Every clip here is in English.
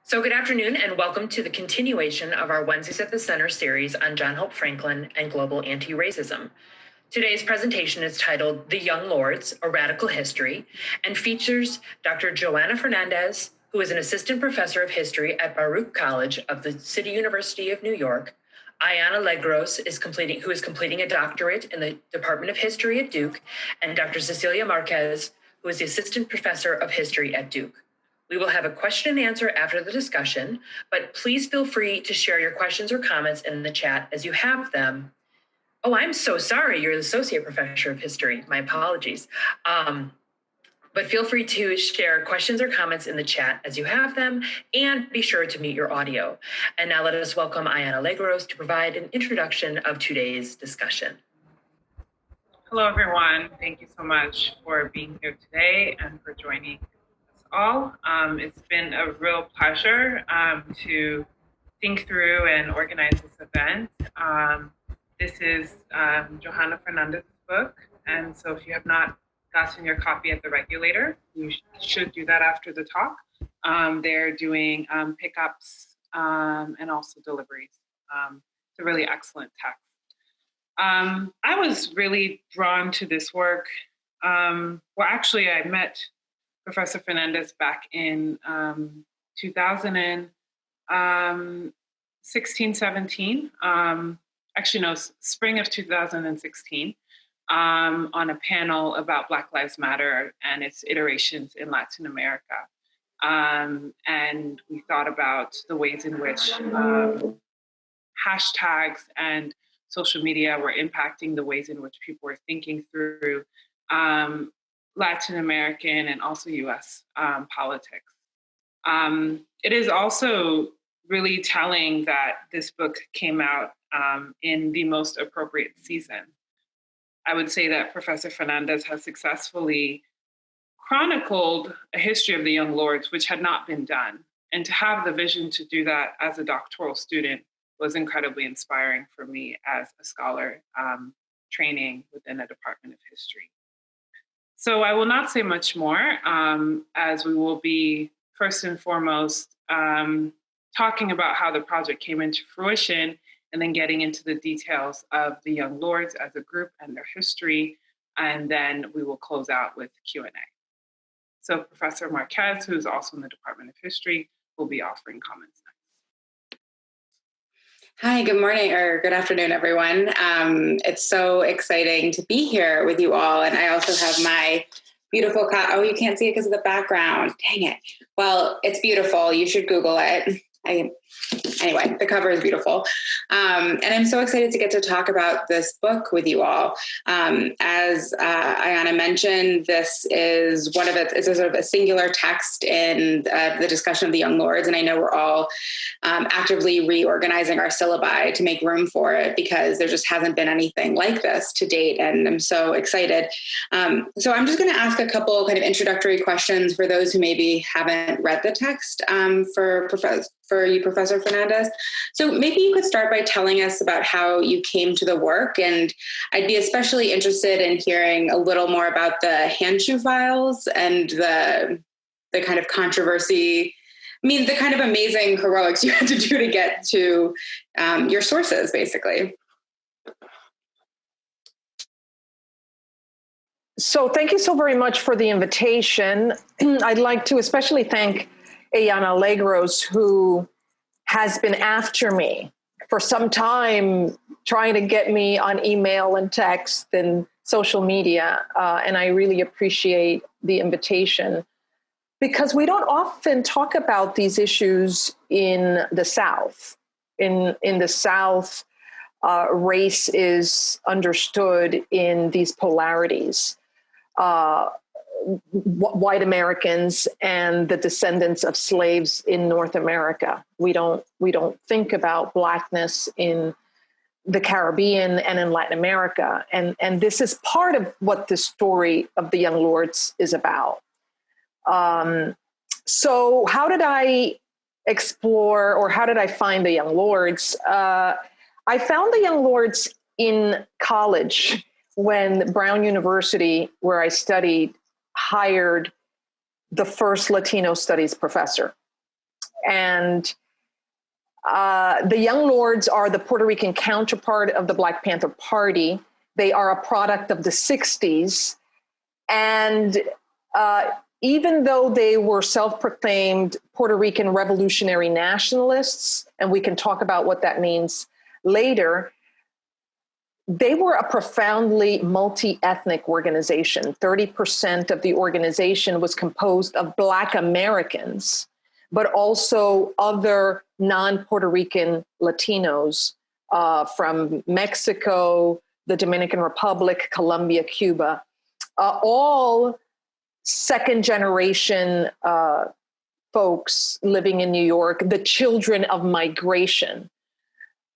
So good afternoon and welcome to the continuation of our Wednesdays at the Center series on John Hope Franklin and global anti-racism. Today's presentation is titled The Young Lords, A Radical History, and features Dr. Johanna Fernández, who is an assistant professor of history at Baruch College of the City University of New York. Ayanna Legros who is completing a doctorate in the Department of History at Duke, and Dr. Cecilia Márquez, who is the assistant professor of history at Duke. We will have a question and answer after the discussion, but please feel free to share your questions or comments in the chat as you have them. Oh, I'm so sorry, you're the associate professor of history. My apologies. But feel free to share questions or comments in the chat as you have them, and be sure to mute your audio. And now let us welcome Ayanna Legros to provide an introduction of today's discussion. Hello, everyone. Thank you so much for being here today and for joining us all. It's been a real pleasure to think through and organize this event. This is Johanna Fernández's book, and so if you have not gotten your copy at the regulator, you should do that after the talk. They're doing pickups and also deliveries. It's a really excellent text. I was really drawn to this work. Actually, I met Professor Fernández back in 2016, 17. Actually, no, spring of 2016, on a panel about Black Lives Matter and its iterations in Latin America. And we thought about the ways in which hashtags and social media were impacting the ways in which people were thinking through Latin American and also US politics. It is also really telling that this book came out in the most appropriate season. I would say that Professor Fernández has successfully chronicled a history of the Young Lords, which had not been done. And to have the vision to do that as a doctoral student was incredibly inspiring for me as a scholar training within a department of history. So I will not say much more, as we will be first and foremost talking about how the project came into fruition, and then getting into the details of the Young Lords as a group and their history, and then we will close out with Q&A. So Professor Márquez, who's also in the Department of History, will be offering comments next. Hi, good morning or good afternoon, everyone. It's so exciting to be here with you all. And I also have my beautiful oh, you can't see it because of the background. Dang it. Well, it's beautiful. You should Google it. Anyway, the cover is beautiful. And I'm so excited to get to talk about this book with you all. As Ayanna mentioned, this is it's a sort of a singular text in the discussion of the Young Lords. And I know we're all actively reorganizing our syllabi to make room for it because there just hasn't been anything like this to date. And I'm so excited. So I'm just going to ask a couple kind of introductory questions for those who maybe haven't read the text for you, Professor Fernández. So maybe you could start by telling us about how you came to the work, and I'd be especially interested in hearing a little more about the Handshoe files and the kind of controversy, the kind of amazing heroics you had to do to get to your sources, basically. So thank you so very much for the invitation. I'd like to especially thank Ayanna Legros, who has been after me for some time, trying to get me on email and text and social media. And I really appreciate the invitation because we don't often talk about these issues in the South. In the South, race is understood in these polarities. White Americans and the descendants of slaves in North America. We don't think about Blackness in the Caribbean and in Latin America. And this is part of what the story of the Young Lords is about. So how did I explore, or how did I find the Young Lords? I found the Young Lords in college when Brown University, where I studied, hired the first Latino studies professor. And the Young Lords are the Puerto Rican counterpart of the Black Panther Party. They are a product of the 60s. And even though they were self-proclaimed Puerto Rican revolutionary nationalists, and we can talk about what that means later, they were a profoundly multi-ethnic organization. 30% of the organization was composed of Black Americans, but also other non-Puerto Rican Latinos from Mexico, the Dominican Republic, Colombia, Cuba, all second generation folks living in New York, the children of migration.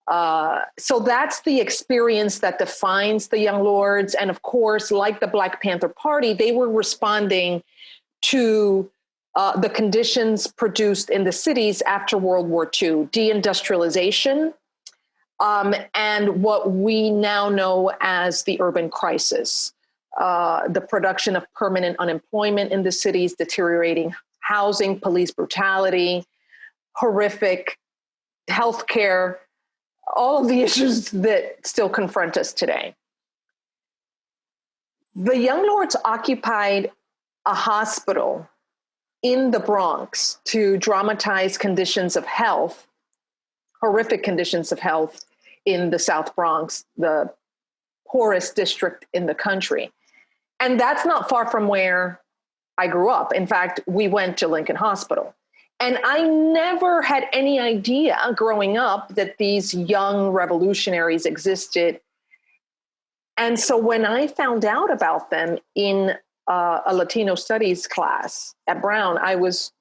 So that's the experience that defines the Young Lords. And of course, like the Black Panther Party, they were responding to the conditions produced in the cities after World War II, deindustrialization, and what we now know as the urban crisis. The production of permanent unemployment in the cities, deteriorating housing, police brutality, horrific healthcare, all of the issues that still confront us today. The Young Lords occupied a hospital in the Bronx to dramatize conditions of health, horrific conditions of health in the South Bronx, the poorest district in the country. And that's not far from where I grew up. In fact, we went to Lincoln Hospital. And I never had any idea growing up that these young revolutionaries existed. And so when I found out about them in a Latino studies class at Brown, I was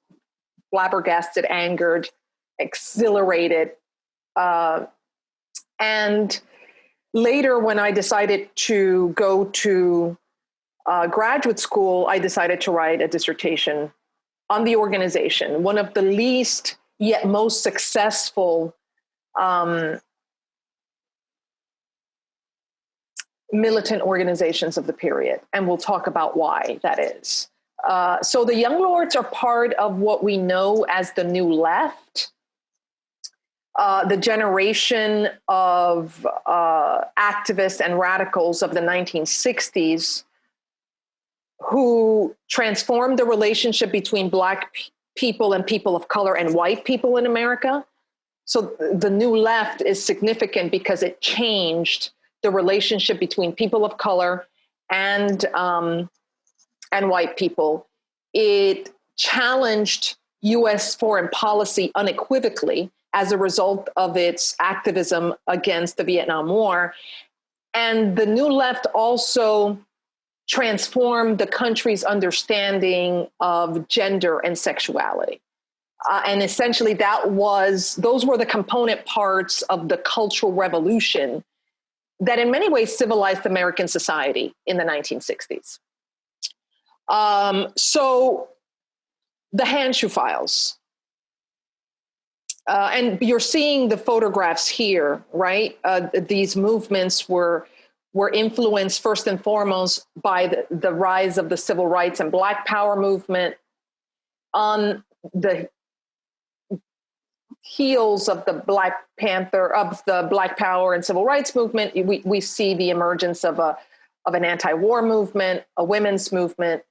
flabbergasted, angered, exhilarated. And later, when I decided to go to graduate school, I decided to write a dissertation on the organization, one of the least yet most successful militant organizations of the period. And we'll talk about why that is. So the Young Lords are part of what we know as the New Left, the generation of activists and radicals of the 1960s who transformed the relationship between Black people and people of color and white people in America. So the New Left is significant because it changed the relationship between people of color and white people. It challenged U.S. foreign policy unequivocally as a result of its activism against the Vietnam War. And the New Left also transformed the country's understanding of gender and sexuality. And essentially those were the component parts of the cultural revolution that in many ways civilized American society in the 1960s. So the Handschuh Files. And you're seeing the photographs here, right? These movements were influenced first and foremost by the rise of the civil rights and Black Power movement. On the heels of the Black Power and civil rights movement, we see the emergence of an anti-war movement, a women's movement,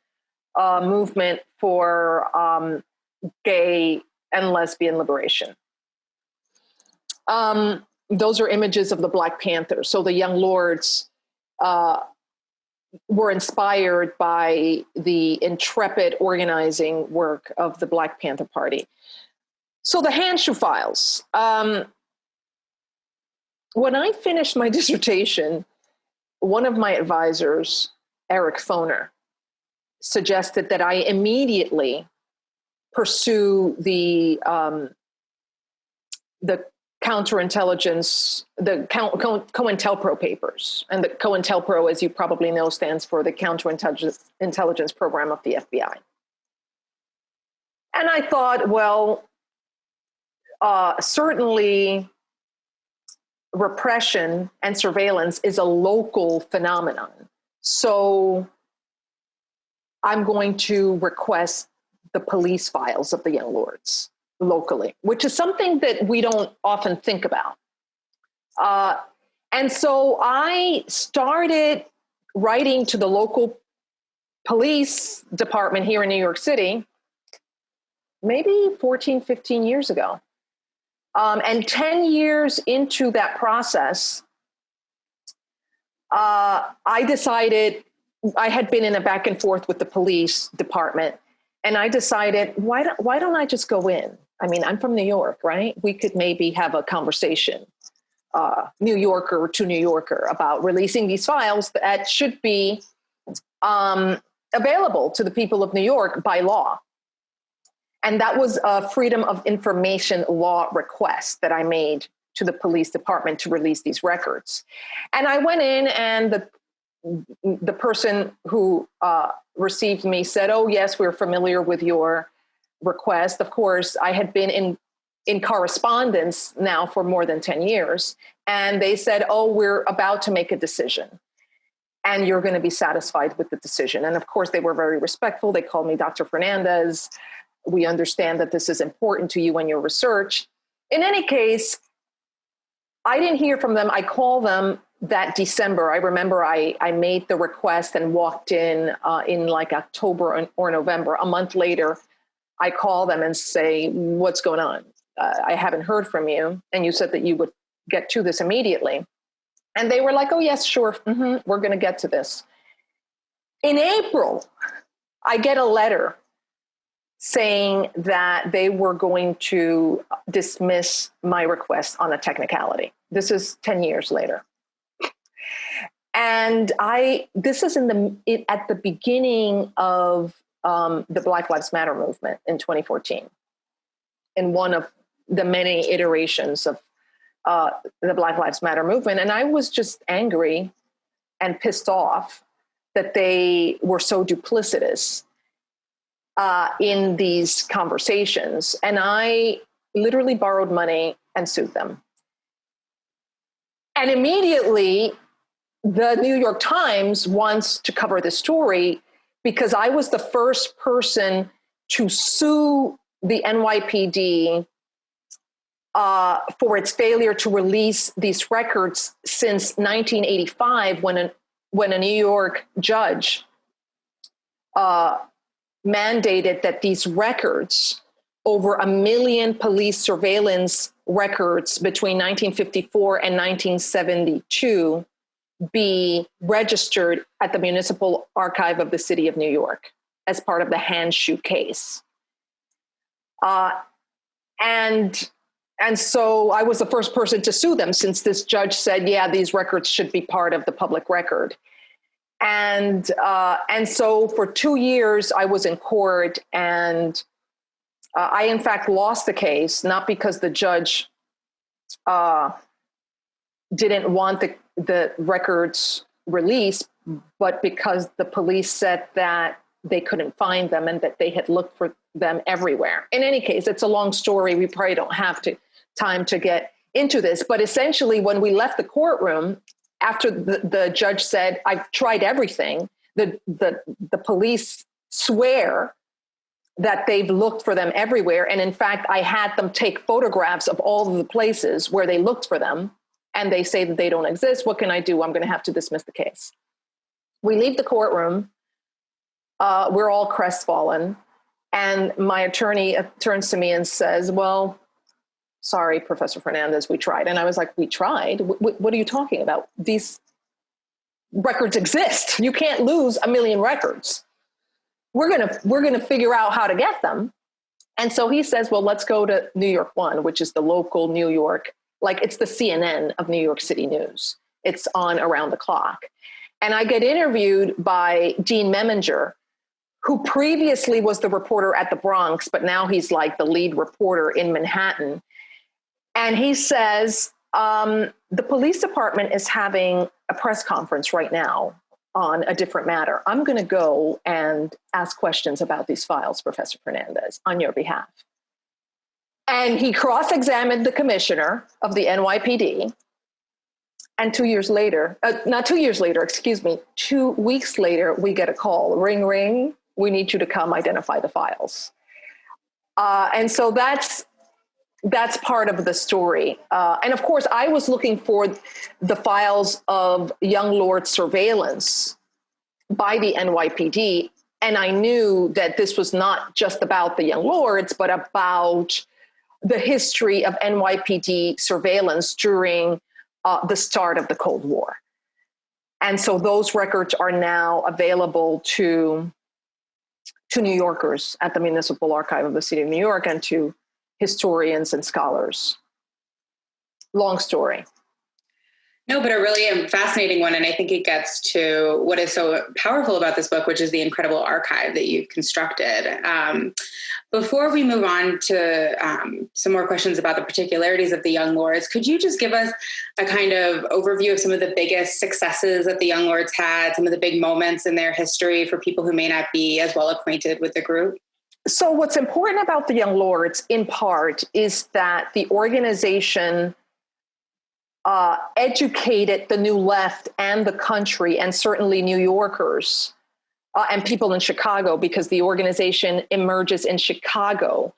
a movement for gay and lesbian liberation. Those are images of the Black Panthers. So the Young Lords were inspired by the intrepid organizing work of the Black Panther Party. So the Handschuh Files. When I finished my dissertation, one of my advisors, Eric Foner, suggested that I immediately pursue the counterintelligence, the COINTELPRO papers. And the COINTELPRO, as you probably know, stands for the Counterintelligence Program of the FBI. And I thought, well, certainly repression and surveillance is a local phenomenon. So I'm going to request the police files of the Young Lords. locally, which is something that we don't often think about. And so I started writing to the local police department here in New York City, maybe 14, 15 years ago. And 10 years into that process, I decided, I had been in a back and forth with the police department, and I decided, why don't I just go in? I mean, I'm from New York, right? We could maybe have a conversation, New Yorker to New Yorker, about releasing these files that should be available to the people of New York by law. And that was a Freedom of Information law request that I made to the police department to release these records. And I went in, and the person who received me said, "Oh, yes, we're familiar with your request." Of course, I had been in correspondence now for more than 10 years. And they said, "Oh, we're about to make a decision, and you're going to be satisfied with the decision." And of course, they were very respectful. They called me Dr. Fernández. We understand that this is important to you and your research. In any case, I didn't hear from them. I called them that December. I remember I made the request and walked in like October or November. A month later, I call them and say, "What's going on? I haven't heard from you. And you said that you would get to this immediately." And they were like, "Oh, yes, sure. We're going to get to this." In April, I get a letter saying that they were going to dismiss my request on a technicality. This is 10 years later. And this is at the beginning of the Black Lives Matter movement in 2014, in one of the many iterations of the Black Lives Matter movement. And I was just angry and pissed off that they were so duplicitous in these conversations. And I literally borrowed money and sued them. And immediately, the New York Times wants to cover the story because I was the first person to sue the NYPD for its failure to release these records since 1985, when a New York judge mandated that these records, over 1 million police surveillance records between 1954 and 1972, be registered at the Municipal Archive of the City of New York as part of the Handshoe case. And so I was the first person to sue them, since this judge said, yeah, these records should be part of the public record. And so for 2 years I was in court, and I in fact lost the case, not because the judge didn't want the records released, but because the police said that they couldn't find them and that they had looked for them everywhere. In any case, it's a long story. We probably don't have time to get into this, but essentially when we left the courtroom, after the judge said, "I've tried everything," the police swear that they've looked for them everywhere. And in fact, I had them take photographs of all of the places where they looked for them, and they say that they don't exist. What can I do? I'm going to have to dismiss the case. We leave the courtroom. We're all crestfallen. And my attorney turns to me and says, "Well, sorry, Professor Fernández, we tried." And I was like, "We tried? What are you talking about? These records exist. You can't lose 1 million records. We're gonna figure out how to get them." And so he says, "Well, let's go to New York One, which is the local New York, like it's the CNN of New York City news. It's on around the clock." And I get interviewed by Dean Meminger, who previously was the reporter at the Bronx, but now he's like the lead reporter in Manhattan. And he says, the police department is having a press conference right now on a different matter. I'm going to go and ask questions about these files, Professor Fernández, on your behalf. And he cross-examined the commissioner of the NYPD. And 2 weeks later, we get a call, ring, ring, we need you to come identify the files. And so that's That's part of the story. And of course, I was looking for the files of young lord surveillance by the NYPD. And I knew that this was not just about the young lords, but about the history of NYPD surveillance during the start of the Cold War. And so those records are now available to New Yorkers at the Municipal Archive of the City of New York and to historians and scholars. Long story. No, but a really fascinating one. And I think it gets to what is so powerful about this book, which is the incredible archive that you've constructed. Before we move on to some more questions about the particularities of the Young Lords, could you just give us a kind of overview of some of the biggest successes that the Young Lords had, some of the big moments in their history for people who may not be as well acquainted with the group? So what's important about the Young Lords, in part, is that the organization educated the New Left and the country, and certainly New Yorkers and people in Chicago, because the organization emerges in Chicago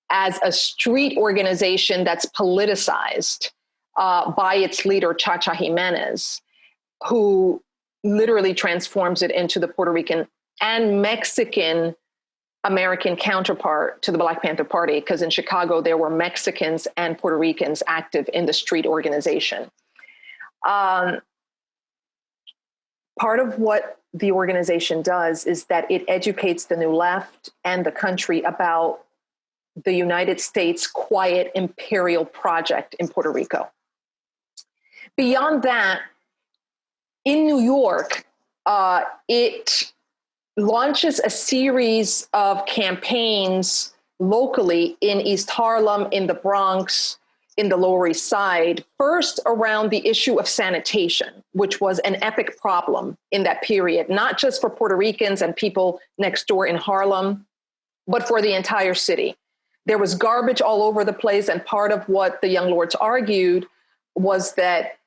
as a street organization that's politicized by its leader, Chacha Jimenez, who literally transforms it into the Puerto Rican and Mexican American counterpart to the Black Panther Party, because in Chicago, there were Mexicans and Puerto Ricans active in the street organization. Part of what the organization does is that it educates the New Left and the country about the United States quiet imperial project in Puerto Rico. Beyond that, in New York, it launches a series of campaigns locally in East Harlem, in the Bronx, in the Lower East Side, first around the issue of sanitation, which was an epic problem in that period, not just for Puerto Ricans and people next door in Harlem, but for the entire city. There was garbage all over the place, and part of what the Young Lords argued was that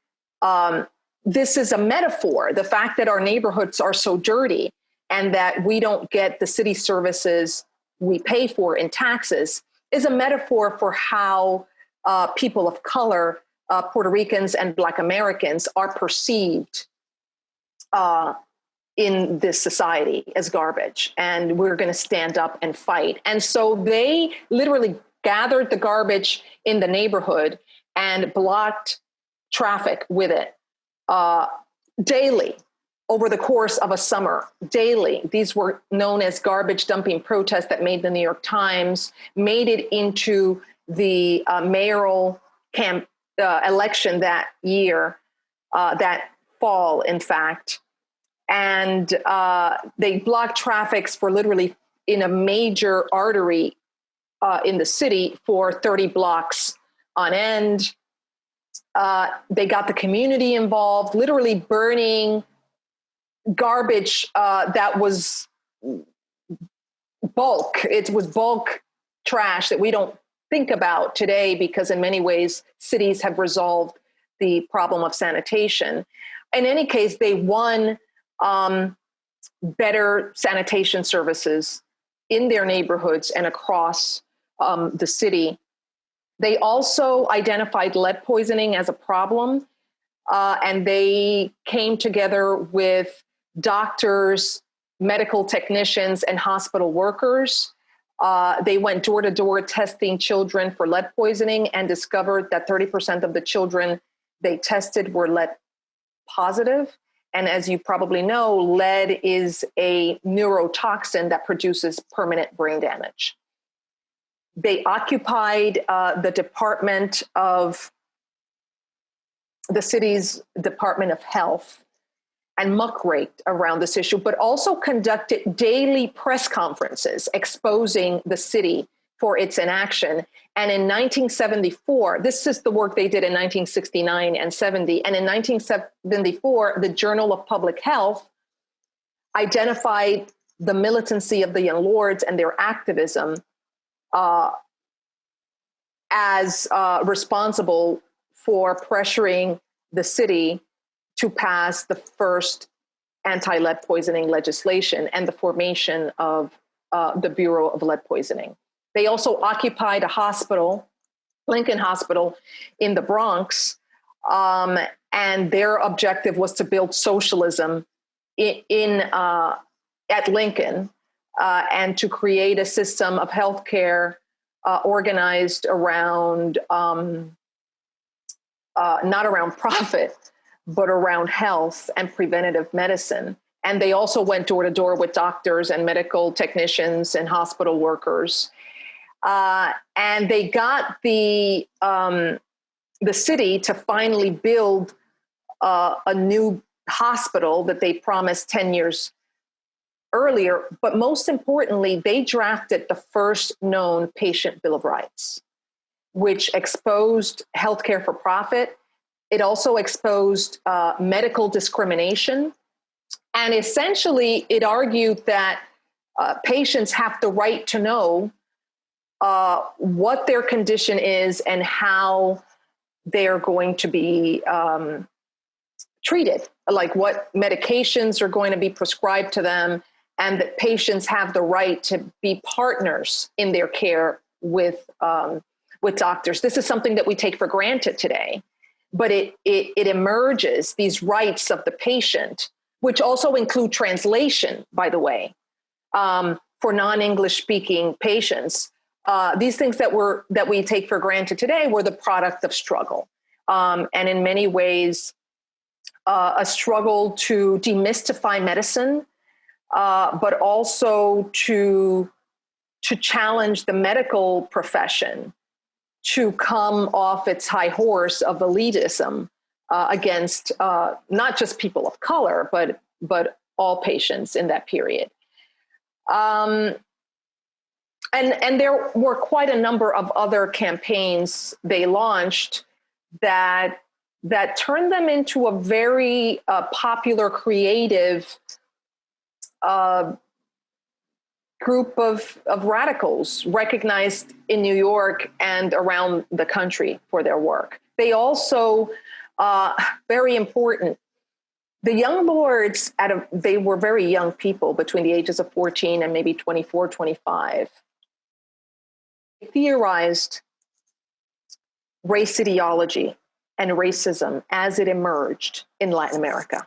this is a metaphor, the fact that our neighborhoods are so dirty and that we don't get the city services we pay for in taxes is a metaphor for how people of color, Puerto Ricans and Black Americans, are perceived in this society as garbage. And we're going to stand up and fight. And so they literally gathered the garbage in the neighborhood and blocked traffic with it daily. Over the course of a summer, daily. These were known as garbage dumping protests that made the New York Times, made it into the mayoral election that year, that fall, in fact. And they blocked traffic for literally in a major artery in the city for 30 blocks on end. They got the community involved, literally burning garbage that was bulk. It was bulk trash that we don't think about today because in many ways cities have resolved the problem of sanitation. In any case, they won better sanitation services in their neighborhoods and across the city. They also identified lead poisoning as a problem, and they came together with doctors, medical technicians, and hospital workers. They went door to door testing children for lead poisoning and discovered that 30% of the children they tested were lead positive. And as you probably know, lead is a neurotoxin that produces permanent brain damage. They occupied the city's Department of Health and muckraked around this issue, but also conducted daily press conferences exposing the city for its inaction. And in 1974, this is the work they did in 1969 and 70. And in 1974, the Journal of Public Health identified the militancy of the Young Lords and their activism as responsible for pressuring the city to pass the first anti-lead poisoning legislation and the formation of the Bureau of Lead Poisoning. They also occupied a hospital Lincoln Hospital in the Bronx. And their objective was to build socialism at Lincoln and to create a system of healthcare organized around, not around profit, but around health and preventative medicine. And they also went door to door with doctors and medical technicians and hospital workers. And they got the city to finally build a new hospital that they promised 10 years earlier. But most importantly, they drafted the first known patient Bill of Rights, which exposed healthcare for profit. It also exposed medical discrimination. And essentially, it argued that patients have the right to know what their condition is and how they're going to be treated, like what medications are going to be prescribed to them, and that patients have the right to be partners in their care with doctors. This is something that we take for granted today, but it emerges, these rights of the patient, which also include translation, by the way, for non-English speaking patients. These things that we take for granted today were the product of struggle. And in many ways, a struggle to demystify medicine, but also to challenge the medical profession to come off its high horse of elitism against not just people of color, but all patients in that period. And there were quite a number of other campaigns they launched that turned them into a very popular, creative group of radicals recognized in New York and around the country for their work. They also, very important, the young lords, they were very young people between the ages of 14 and maybe 24, 25. They theorized race ideology and racism as it emerged in Latin America.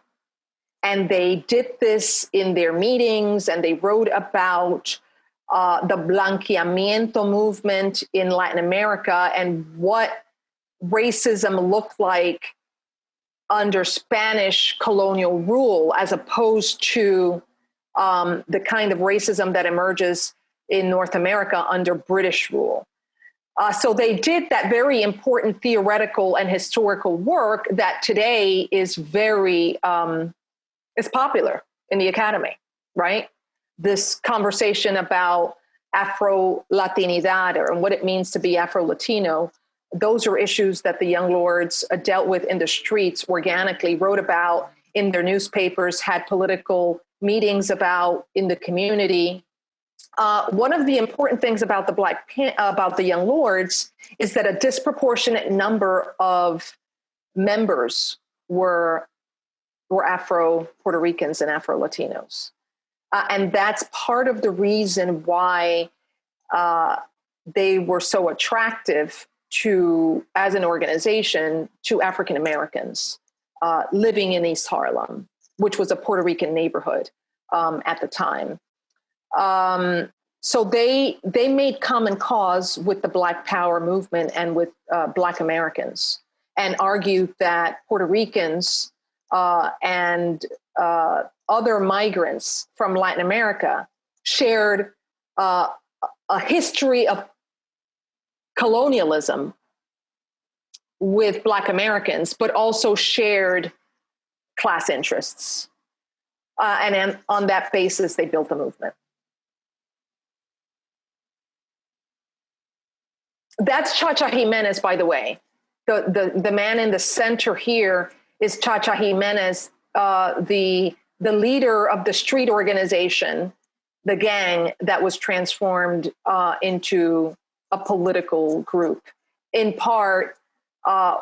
And they did this in their meetings, and they wrote about the blanqueamiento movement in Latin America and what racism looked like under Spanish colonial rule, as opposed to the kind of racism that emerges in North America under British rule. So they did that very important theoretical and historical work that today is very is popular in the academy, right? This conversation about Afro-Latinidad and what it means to be Afro-Latino, those are issues that the young lords dealt with in the streets organically, wrote about in their newspapers, had political meetings about in the community. One of the important things about the young lords is that a disproportionate number of members were Afro-Puerto Ricans and Afro-Latinos. And that's part of the reason why they were so attractive as an organization, to African Americans living in East Harlem, which was a Puerto Rican neighborhood at the time. So they made common cause with the Black Power movement and with Black Americans, and argued that Puerto Ricans and other migrants from Latin America shared a history of colonialism with Black Americans, but also shared class interests. And on that basis, they built the movement. That's Cha-Cha Jimenez, by the way. The man in the center here is Cha-Cha Jimenez, the leader of the street organization, the gang that was transformed into a political group, in part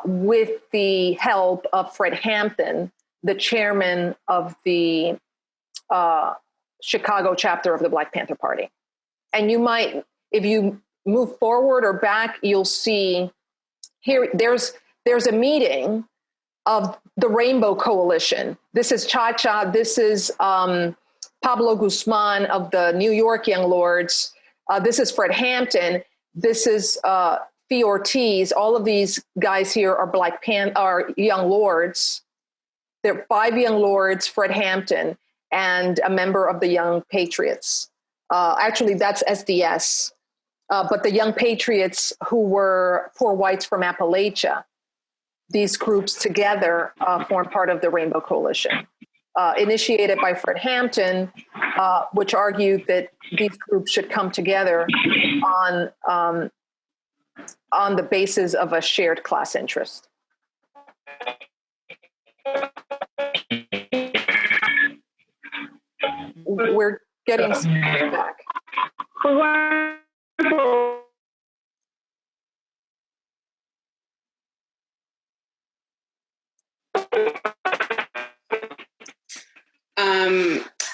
with the help of Fred Hampton, the chairman of the Chicago chapter of the Black Panther Party. And you might, if you move forward or back, you'll see here, there's a meeting of the Rainbow Coalition. This is Cha-Cha. This is Pablo Guzman of the New York Young Lords. This is Fred Hampton. This is Fee Ortiz. All of these guys here are are Young Lords. There are 5 Young Lords, Fred Hampton, and a member of the Young Patriots. Actually, that's SDS. But the Young Patriots, who were poor whites from Appalachia, these groups together form part of the Rainbow Coalition, initiated by Fred Hampton, which argued that these groups should come together on the basis of a shared class interest. We're getting feedback.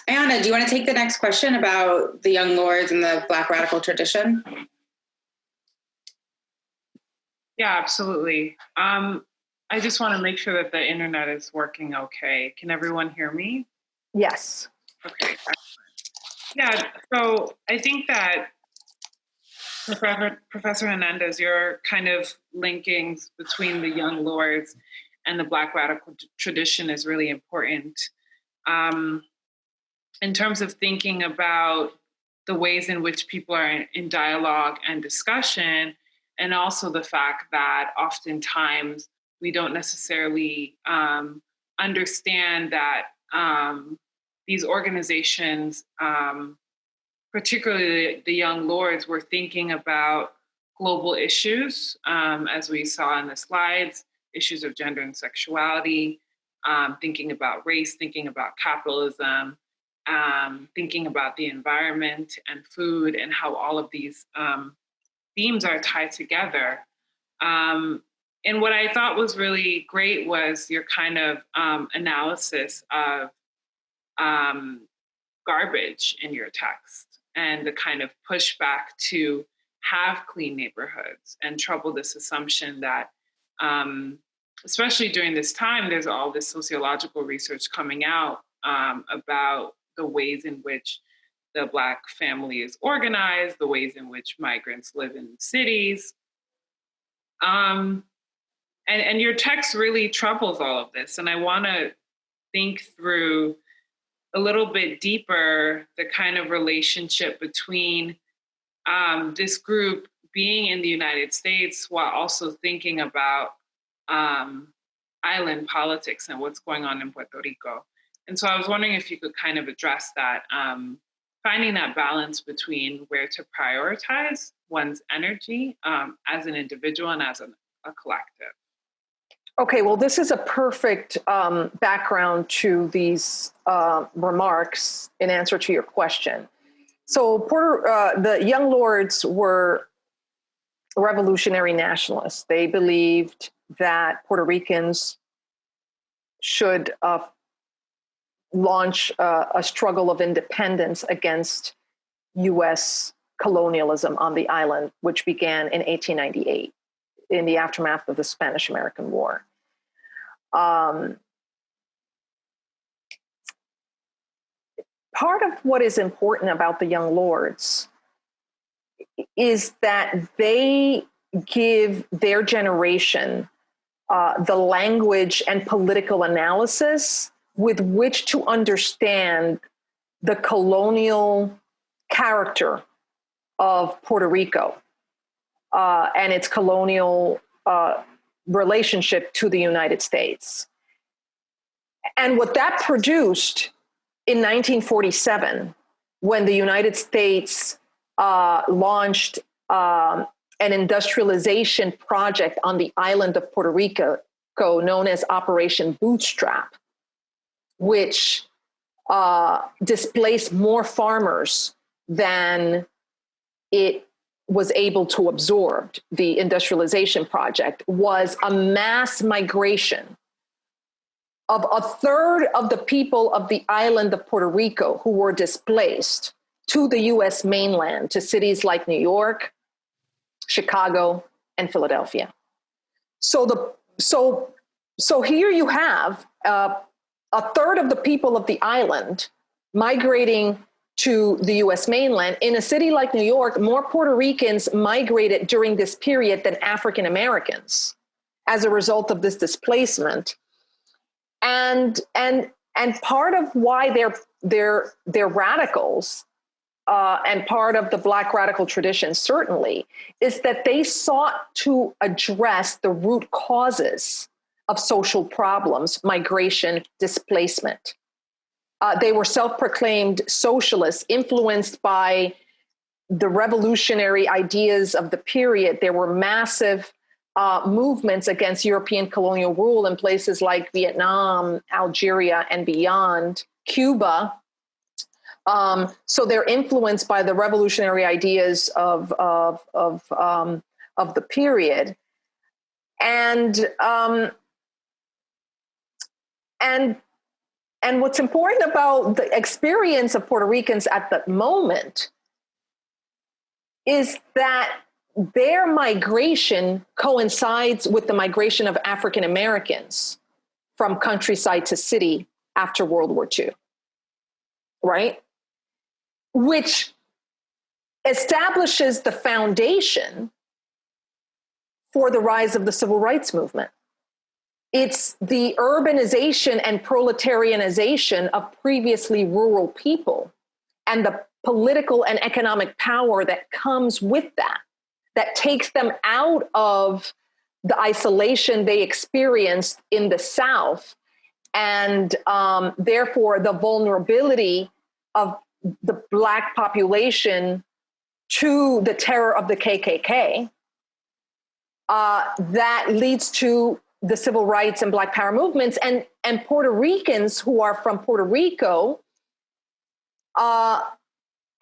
Ayanna, do you want to take the next question about the Young Lords and the Black radical tradition? Yeah, absolutely. I just want to make sure that the internet is working okay. Can everyone hear me? Yes. Okay, excellent. Yeah, so I think that Professor Hernandez, your kind of linkings between the Young Lords and the Black radical tradition is really important. In terms of thinking about the ways in which people are in dialogue and discussion, and also the fact that oftentimes we don't necessarily understand that these organizations, particularly the Young Lords, were thinking about global issues, as we saw in the slides, issues of gender and sexuality, thinking about race, thinking about capitalism, thinking about the environment and food, and how all of these themes are tied together. And what I thought was really great was your kind of analysis of garbage in your text and the kind of pushback to have clean neighborhoods and trouble this assumption that, especially during this time, there's all this sociological research coming out about the ways in which the Black family is organized, the ways in which migrants live in cities. And your text really troubles all of this. And I want to think through a little bit deeper the kind of relationship between this group being in the United States while also thinking about island politics and what's going on in Puerto Rico. And so I was wondering if you could kind of address that, finding that balance between where to prioritize one's energy as an individual and as a collective. Okay, well, this is a perfect background to these remarks in answer to your question. So the Young Lords were revolutionary nationalists. They believed that Puerto Ricans should launch a struggle of independence against U.S. colonialism on the island, which began in 1898 in the aftermath of the Spanish-American War. Part of what is important about the Young Lords is that they give their generation the language and political analysis with which to understand the colonial character of Puerto Rico and its colonial relationship to the United States. And what that produced in 1947, when the United States launched an industrialization project on the island of Puerto Rico known as Operation Bootstrap, which displaced more farmers than it was able to absorb. The industrialization project was a mass migration of a third of the people of the island of Puerto Rico who were displaced to the US mainland, to cities like New York, Chicago, and Philadelphia. So here you have a third of the people of the island migrating to the U.S. mainland. In a city like New York, more Puerto Ricans migrated during this period than African Americans as a result of this displacement. And part of why they're radicals, and part of the Black radical tradition certainly, is that they sought to address the root causes of social problems, migration, displacement. They were self-proclaimed socialists, influenced by the revolutionary ideas of the period. There were massive movements against European colonial rule in places like Vietnam, Algeria, and beyond, Cuba. So they're influenced by the revolutionary ideas of the period, and what's important about the experience of Puerto Ricans at that moment is that their migration coincides with the migration of African Americans from countryside to city after World War II, right? Which establishes the foundation for the rise of the civil rights movement. It's the urbanization and proletarianization of previously rural people and the political and economic power that comes with that takes them out of the isolation they experienced in the South, and therefore the vulnerability of the Black population to the terror of the KKK, that leads to the civil rights and Black power movements, and Puerto Ricans who are from Puerto Rico,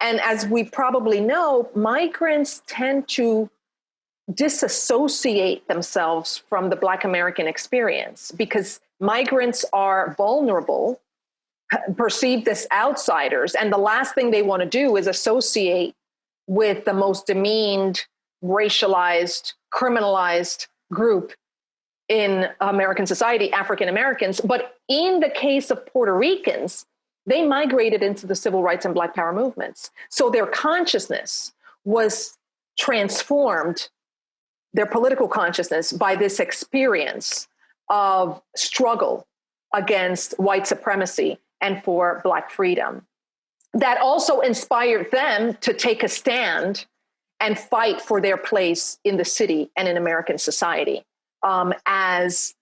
and as we probably know, migrants tend to disassociate themselves from the Black American experience because migrants are vulnerable, perceived as outsiders, and the last thing they want to do is associate with the most demeaned, racialized, criminalized group in American society, African Americans. But in the case of Puerto Ricans, they migrated into the civil rights and Black power movements. So their consciousness was transformed, their political consciousness, by this experience of struggle against white supremacy and for Black freedom. That also inspired them to take a stand and fight for their place in the city and in American society, as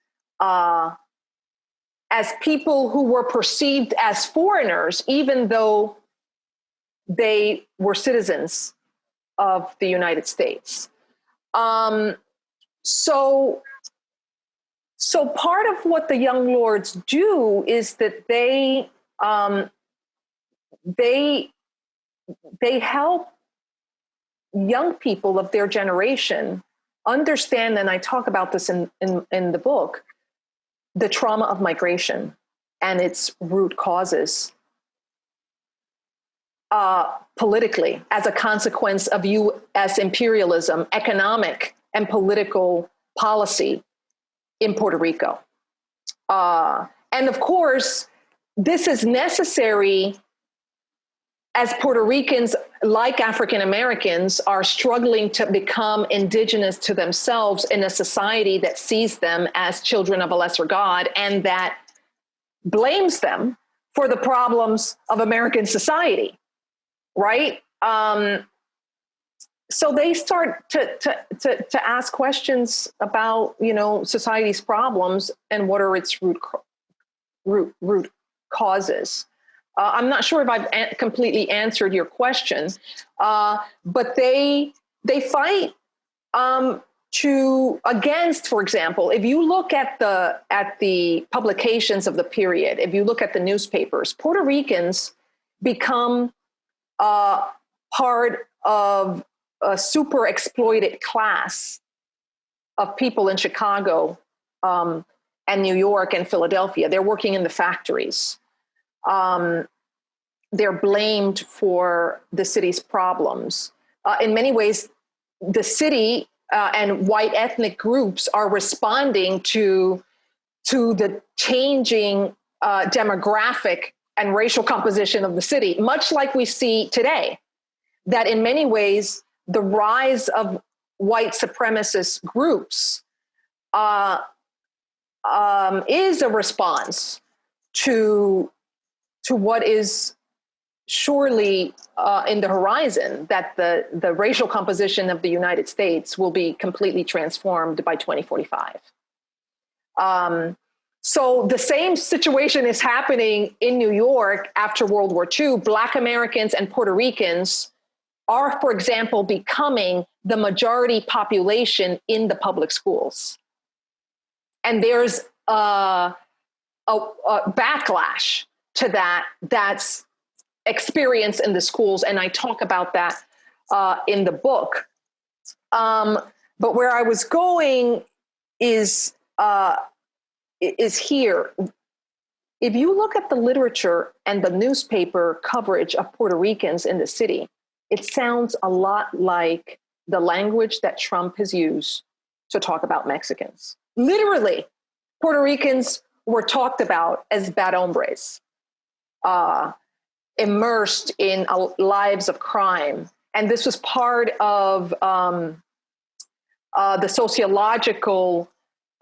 people who were perceived as foreigners, even though they were citizens of the United States. So part of what the Young Lords do is that they help young people of their generation understand, and I talk about this in the book, the trauma of migration and its root causes politically as a consequence of U.S. imperialism, economic and political policy in Puerto Rico. And of course, this is necessary as Puerto Ricans, like African Americans, are struggling to become indigenous to themselves in a society that sees them as children of a lesser God and that blames them for the problems of American society, right? So they start to ask questions about, society's problems and what are its root causes. I'm not sure if I've completely answered your question, but they fight against, for example, if you look at the publications of the period, if you look at the newspapers, Puerto Ricans become part of a super exploited class of people in Chicago and New York and Philadelphia. They're working in the factories. They're blamed for the city's problems. In many ways, the city and white ethnic groups are responding to the changing demographic and racial composition of the city, much like we see today, that in many ways, the rise of white supremacist groups is a response to what is surely in the horizon, that the racial composition of the United States will be completely transformed by 2045. So the same situation is happening in New York after World War II. Black Americans and Puerto Ricans are, for example, becoming the majority population in the public schools. And there's a backlash to that's experienced in the schools. And I talk about that in the book. But where I was going is here. If you look at the literature and the newspaper coverage of Puerto Ricans in the city, it sounds a lot like the language that Trump has used to talk about Mexicans. Literally, Puerto Ricans were talked about as bad hombres, immersed in lives of crime. And this was part of the sociological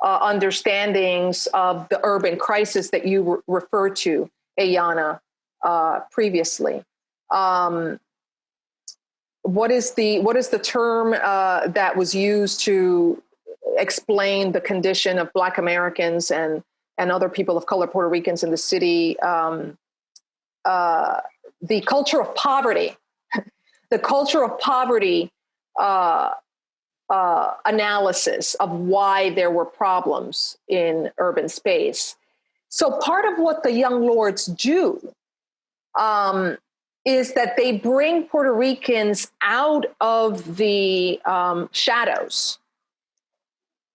understandings of the urban crisis that you referred to, Ayanna, previously. What is the term that was used to explain the condition of Black Americans and other people of color, Puerto Ricans in the city? The culture of poverty. The culture of poverty analysis of why there were problems in urban space. So part of what the Young Lords do is that they bring Puerto Ricans out of the shadows.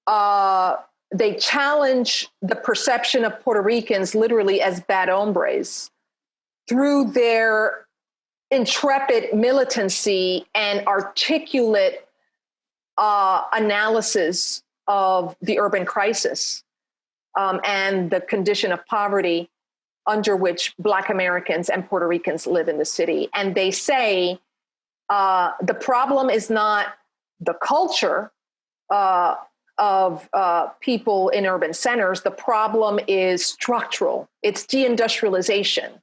They challenge the perception of Puerto Ricans literally as bad hombres through their intrepid militancy and articulate analysis of the urban crisis and the condition of poverty under which Black Americans and Puerto Ricans live in the city. And they say the problem is not the culture of people in urban centers. The problem is structural. It's deindustrialization.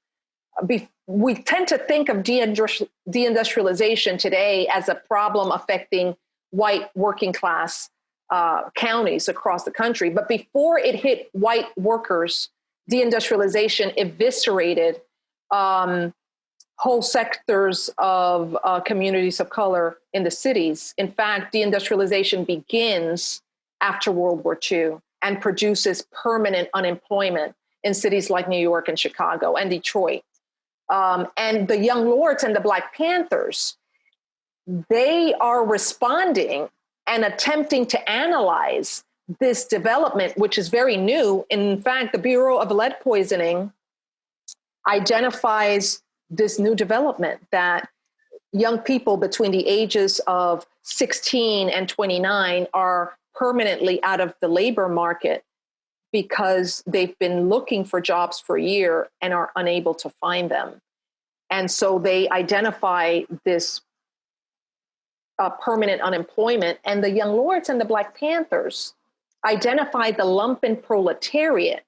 We tend to think of deindustrialization today as a problem affecting white working class counties across the country. But before it hit white workers, deindustrialization eviscerated whole sectors of communities of color in the cities. In fact, deindustrialization begins after World War II and produces permanent unemployment in cities like New York and Chicago and Detroit. And the Young Lords and the Black Panthers, they are responding and attempting to analyze this development, which is very new. In fact, the Bureau of Lead Poisoning identifies this new development that young people between the ages of 16 and 29 are permanently out of the labor market because they've been looking for jobs for a year and are unable to find them. And so they identify this permanent unemployment, and the Young Lords and the Black Panthers identify the Lump and Proletariat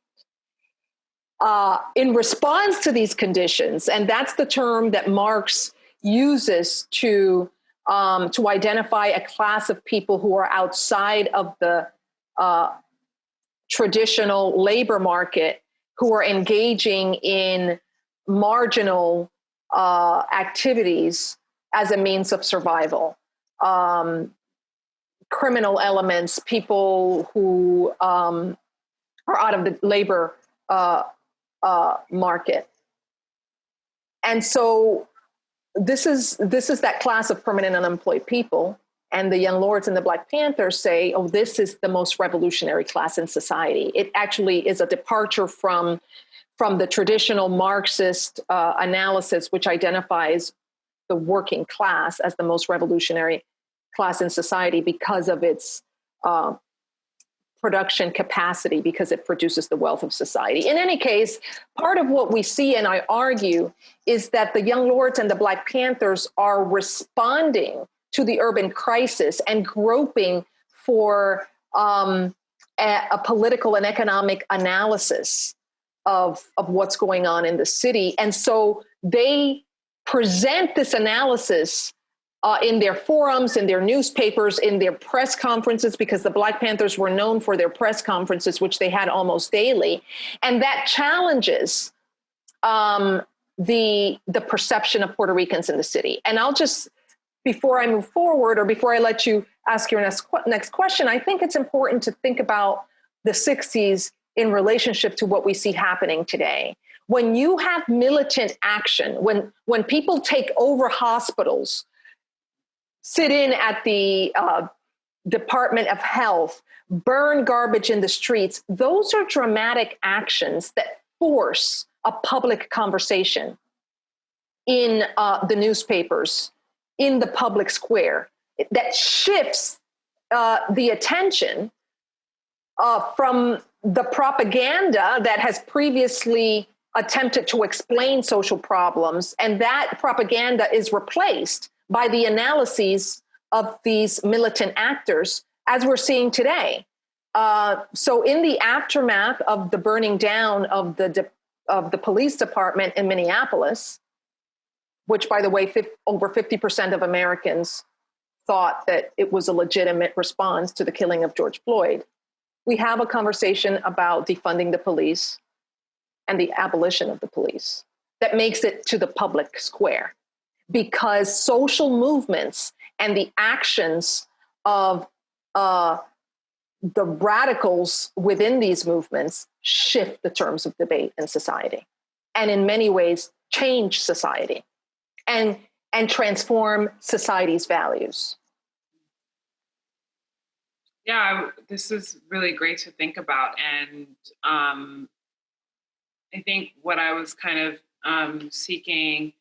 in response to these conditions. And that's the term that Marx uses to identify a class of people who are outside of the traditional labor market, who are engaging in marginal activities as a means of survival. Criminal elements, people who are out of the labor market. And so this is that class of permanent unemployed people. And the Young Lords and the Black Panthers say, oh, this is the most revolutionary class in society. It actually is a departure from the traditional Marxist analysis, which identifies the working class as the most revolutionary class in society because of its production capacity, because it produces the wealth of society. In any case, part of what we see, and I argue, is that the Young Lords and the Black Panthers are responding to the urban crisis and groping for a political and economic analysis of what's going on in the city. And so they present this analysis in their forums, in their newspapers, in their press conferences, because the Black Panthers were known for their press conferences, which they had almost daily. And that challenges the perception of Puerto Ricans in the city. And I'll just, before I move forward, or before I let you ask your next question, I think it's important to think about the 60s in relationship to what we see happening today. When you have militant action, when people take over hospitals, sit in at the Department of Health, burn garbage in the streets, those are dramatic actions that force a public conversation in the newspapers, in the public square, that shifts the attention from the propaganda that has previously attempted to explain social problems, and that propaganda is replaced by the analyses of these militant actors, as we're seeing today. So in the aftermath of the burning down of the police department in Minneapolis, which, by the way, over 50% of Americans thought that it was a legitimate response to the killing of George Floyd, we have a conversation about defunding the police and the abolition of the police that makes it to the public square, because social movements and the actions of the radicals within these movements shift the terms of debate in society, and in many ways change society and transform society's values. Yeah, this is really great to think about. And I think what I was kind of seeking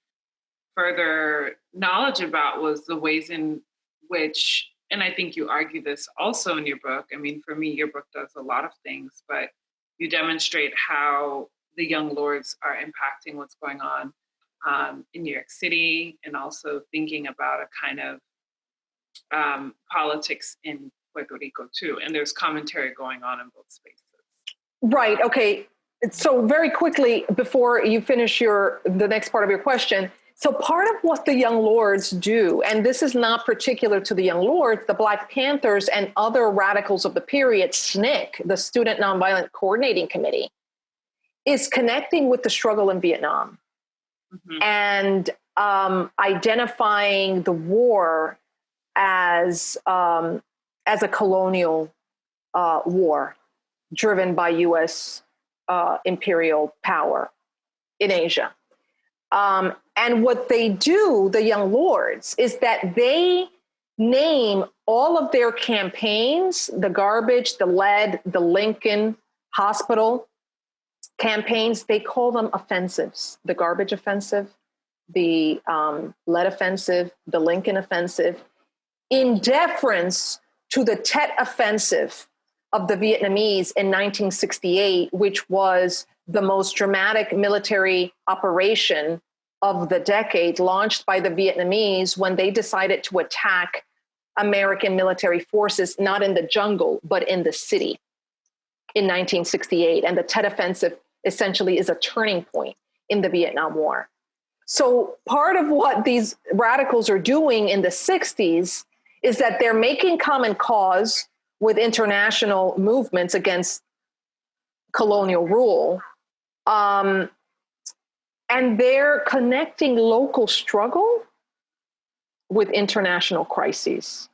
further knowledge about was the ways in which, and I think you argue this also in your book. I mean, for me, your book does a lot of things, but you demonstrate how the Young Lords are impacting what's going on in New York City, and also thinking about a kind of politics in Puerto Rico too. And there's commentary going on in both spaces. Right. Okay. So very quickly, before you finish the next part of your question, so part of what the Young Lords do, and this is not particular to the Young Lords, the Black Panthers and other radicals of the period, SNCC, the Student Nonviolent Coordinating Committee, is connecting with the struggle in Vietnam, and identifying the war as a colonial war driven by U.S. Imperial power in Asia. And what they do, the Young Lords, is that they name all of their campaigns, the garbage, the lead, the Lincoln Hospital campaigns, they call them offensives. The garbage offensive, the lead offensive, the Lincoln offensive, in deference to the Tet Offensive of the Vietnamese in 1968, which was the most dramatic military operation of the decade, launched by the Vietnamese when they decided to attack American military forces, not in the jungle, but in the city in 1968. And the Tet Offensive essentially is a turning point in the Vietnam War. So part of what these radicals are doing in the 60s is that they're making common cause with international movements against colonial rule. And they're connecting local struggle with international crises,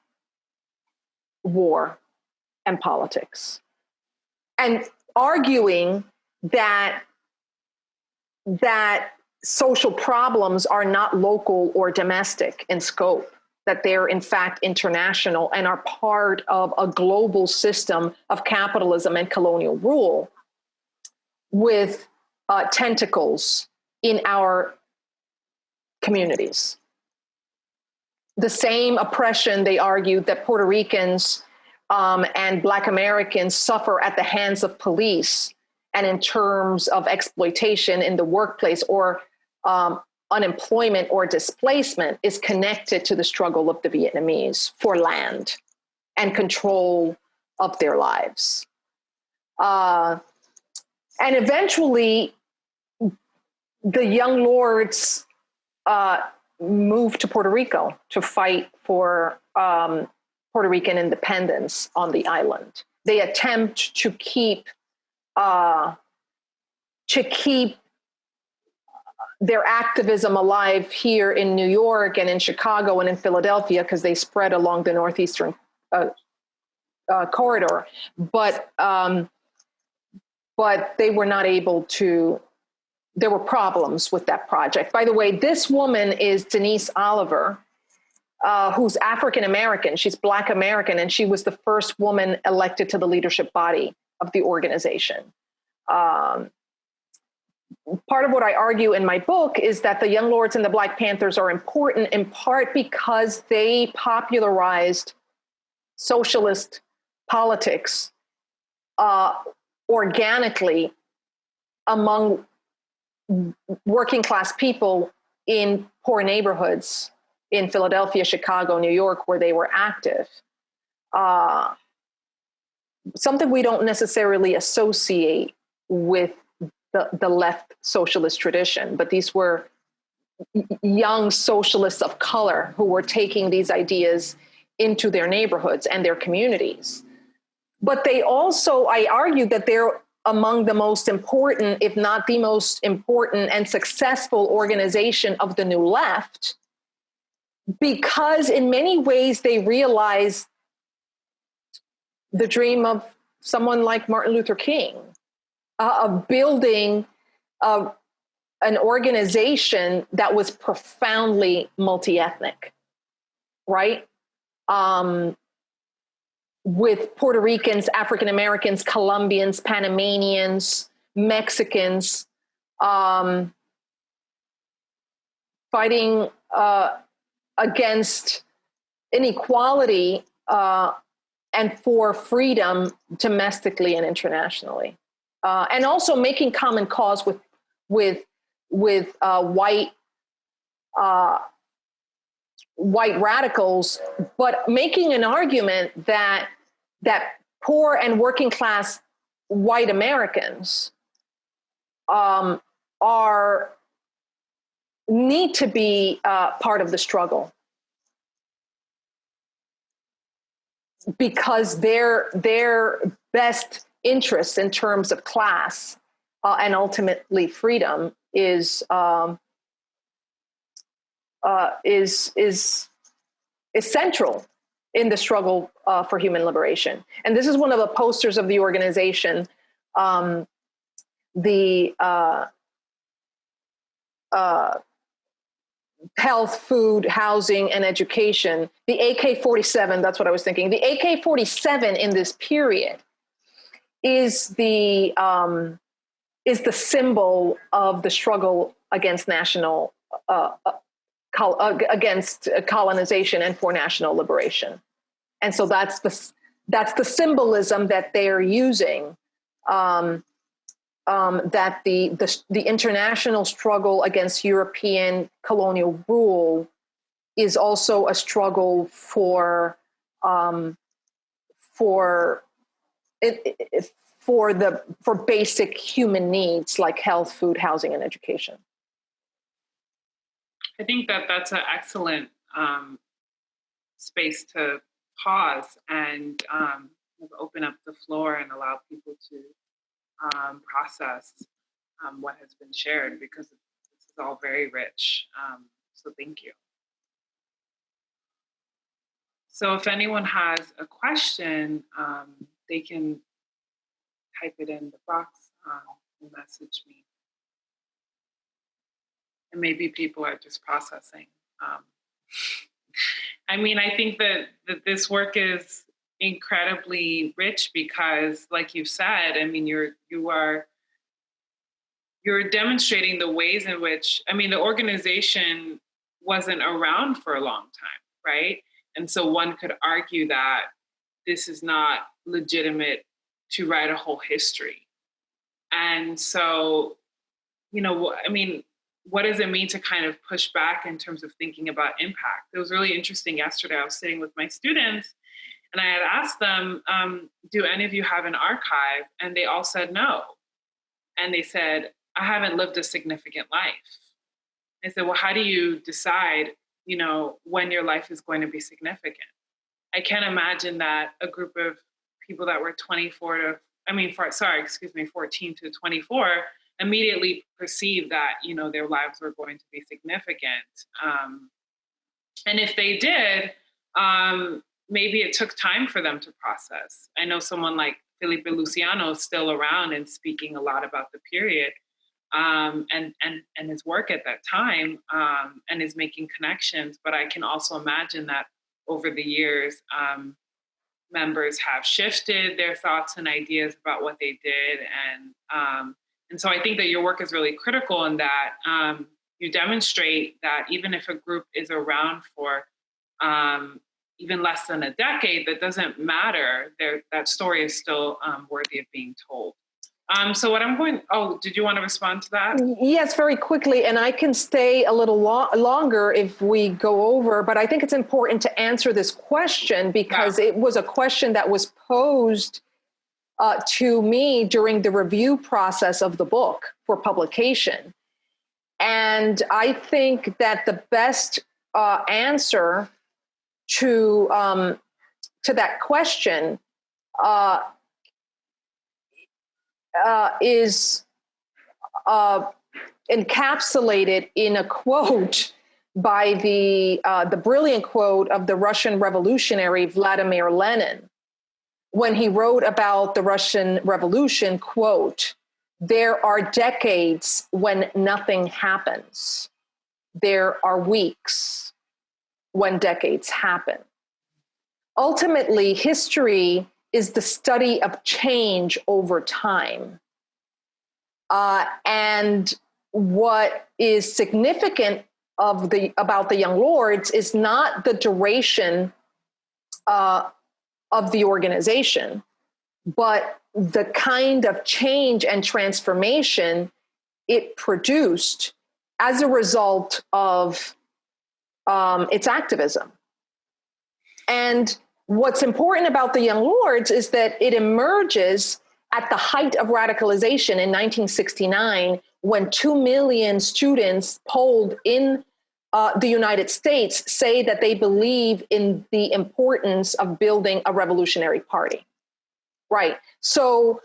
war, and politics, and arguing that social problems are not local or domestic in scope, that they're in fact international and are part of a global system of capitalism and colonial rule with tentacles in our communities. the same oppression, they argued, that Puerto Ricans and Black Americans suffer at the hands of police and in terms of exploitation in the workplace or unemployment or displacement is connected to the struggle of the Vietnamese for land and control of their lives. And eventually, the young lords moved to Puerto Rico to fight for Puerto Rican independence on the island. They attempt to keep their activism alive here in New York and in Chicago and in Philadelphia, because they spread along the northeastern corridor. But they were not able to. There were problems with that project. By the way, this woman is Denise Oliver, who's African American. She's Black American, and she was the first woman elected to the leadership body of the organization. Part of what I argue in my book is that the Young Lords and the Black Panthers are important in part because they popularized socialist politics organically among working class people in poor neighborhoods in Philadelphia, Chicago, New York, where they were active. Something we don't necessarily associate with the left socialist tradition, but these were young socialists of color who were taking these ideas into their neighborhoods and their communities. But they also, I argue that they're among the most important, if not the most important and successful organization of the New Left, because in many ways they realized the dream of someone like Martin Luther King, of building an organization that was profoundly multi-ethnic, right? With Puerto Ricans, African Americans, Colombians, Panamanians, Mexicans, fighting against inequality and for freedom domestically and internationally, and also making common cause with white radicals, but making an argument that poor and working class white Americans need to be part of the struggle, because their best interests in terms of class and ultimately freedom is central in the struggle for human liberation. And this is one of the posters of the organization, the health, food, housing, and education, the AK-47, that's what I was thinking. The AK-47 in this period is the symbol of the struggle against against colonization and for national liberation. And so that's the symbolism that they're using, that the international struggle against European colonial rule is also a struggle for basic human needs like health, food, housing, and education. I think that's an excellent space to pause and open up the floor and allow people to process what has been shared, because this is all very rich. So thank you. So if anyone has a question, they can type it in the box and message me. And maybe people are just processing. I mean, I think that this work is incredibly rich because, like you said, I mean, you're demonstrating the ways in which, I mean, the organization wasn't around for a long time, right? And so one could argue that this is not legitimate to write a whole history. And so, I mean, what does it mean to kind of push back in terms of thinking about impact? It was really interesting yesterday. I was sitting with my students and I had asked them, do any of you have an archive? And they all said no. And they said, I haven't lived a significant life. I said, well, how do you decide, when your life is going to be significant? I can't imagine that a group of people that were 14 to 24 immediately perceived that, their lives were going to be significant. And if they did, maybe it took time for them to process. I know someone like Felipe Luciano is still around and speaking a lot about the period and his work at that time and is making connections. But I can also imagine that over the years, members have shifted their thoughts and ideas about what they did. And so I think that your work is really critical in that you demonstrate that even if a group is around for even less than a decade, that doesn't matter. That story is still worthy of being told. So what did you want to respond to that? Yes, very quickly. And I can stay a little longer if we go over, but I think it's important to answer this question because it was a question that was posed to me during the review process of the book for publication. And I think that the best answer to that question is encapsulated in a quote by the brilliant quote of the Russian revolutionary Vladimir Lenin, when he wrote about the Russian Revolution, quote, "There are decades when nothing happens. There are weeks when decades happen." Ultimately, history is the study of change over time. And what is significant about the Young Lords is not the duration of the organization, but the kind of change and transformation it produced as a result of its activism. And what's important about the Young Lords is that it emerges at the height of radicalization in 1969, when 2 million students polled in the United States say that they believe in the importance of building a revolutionary party. Right. So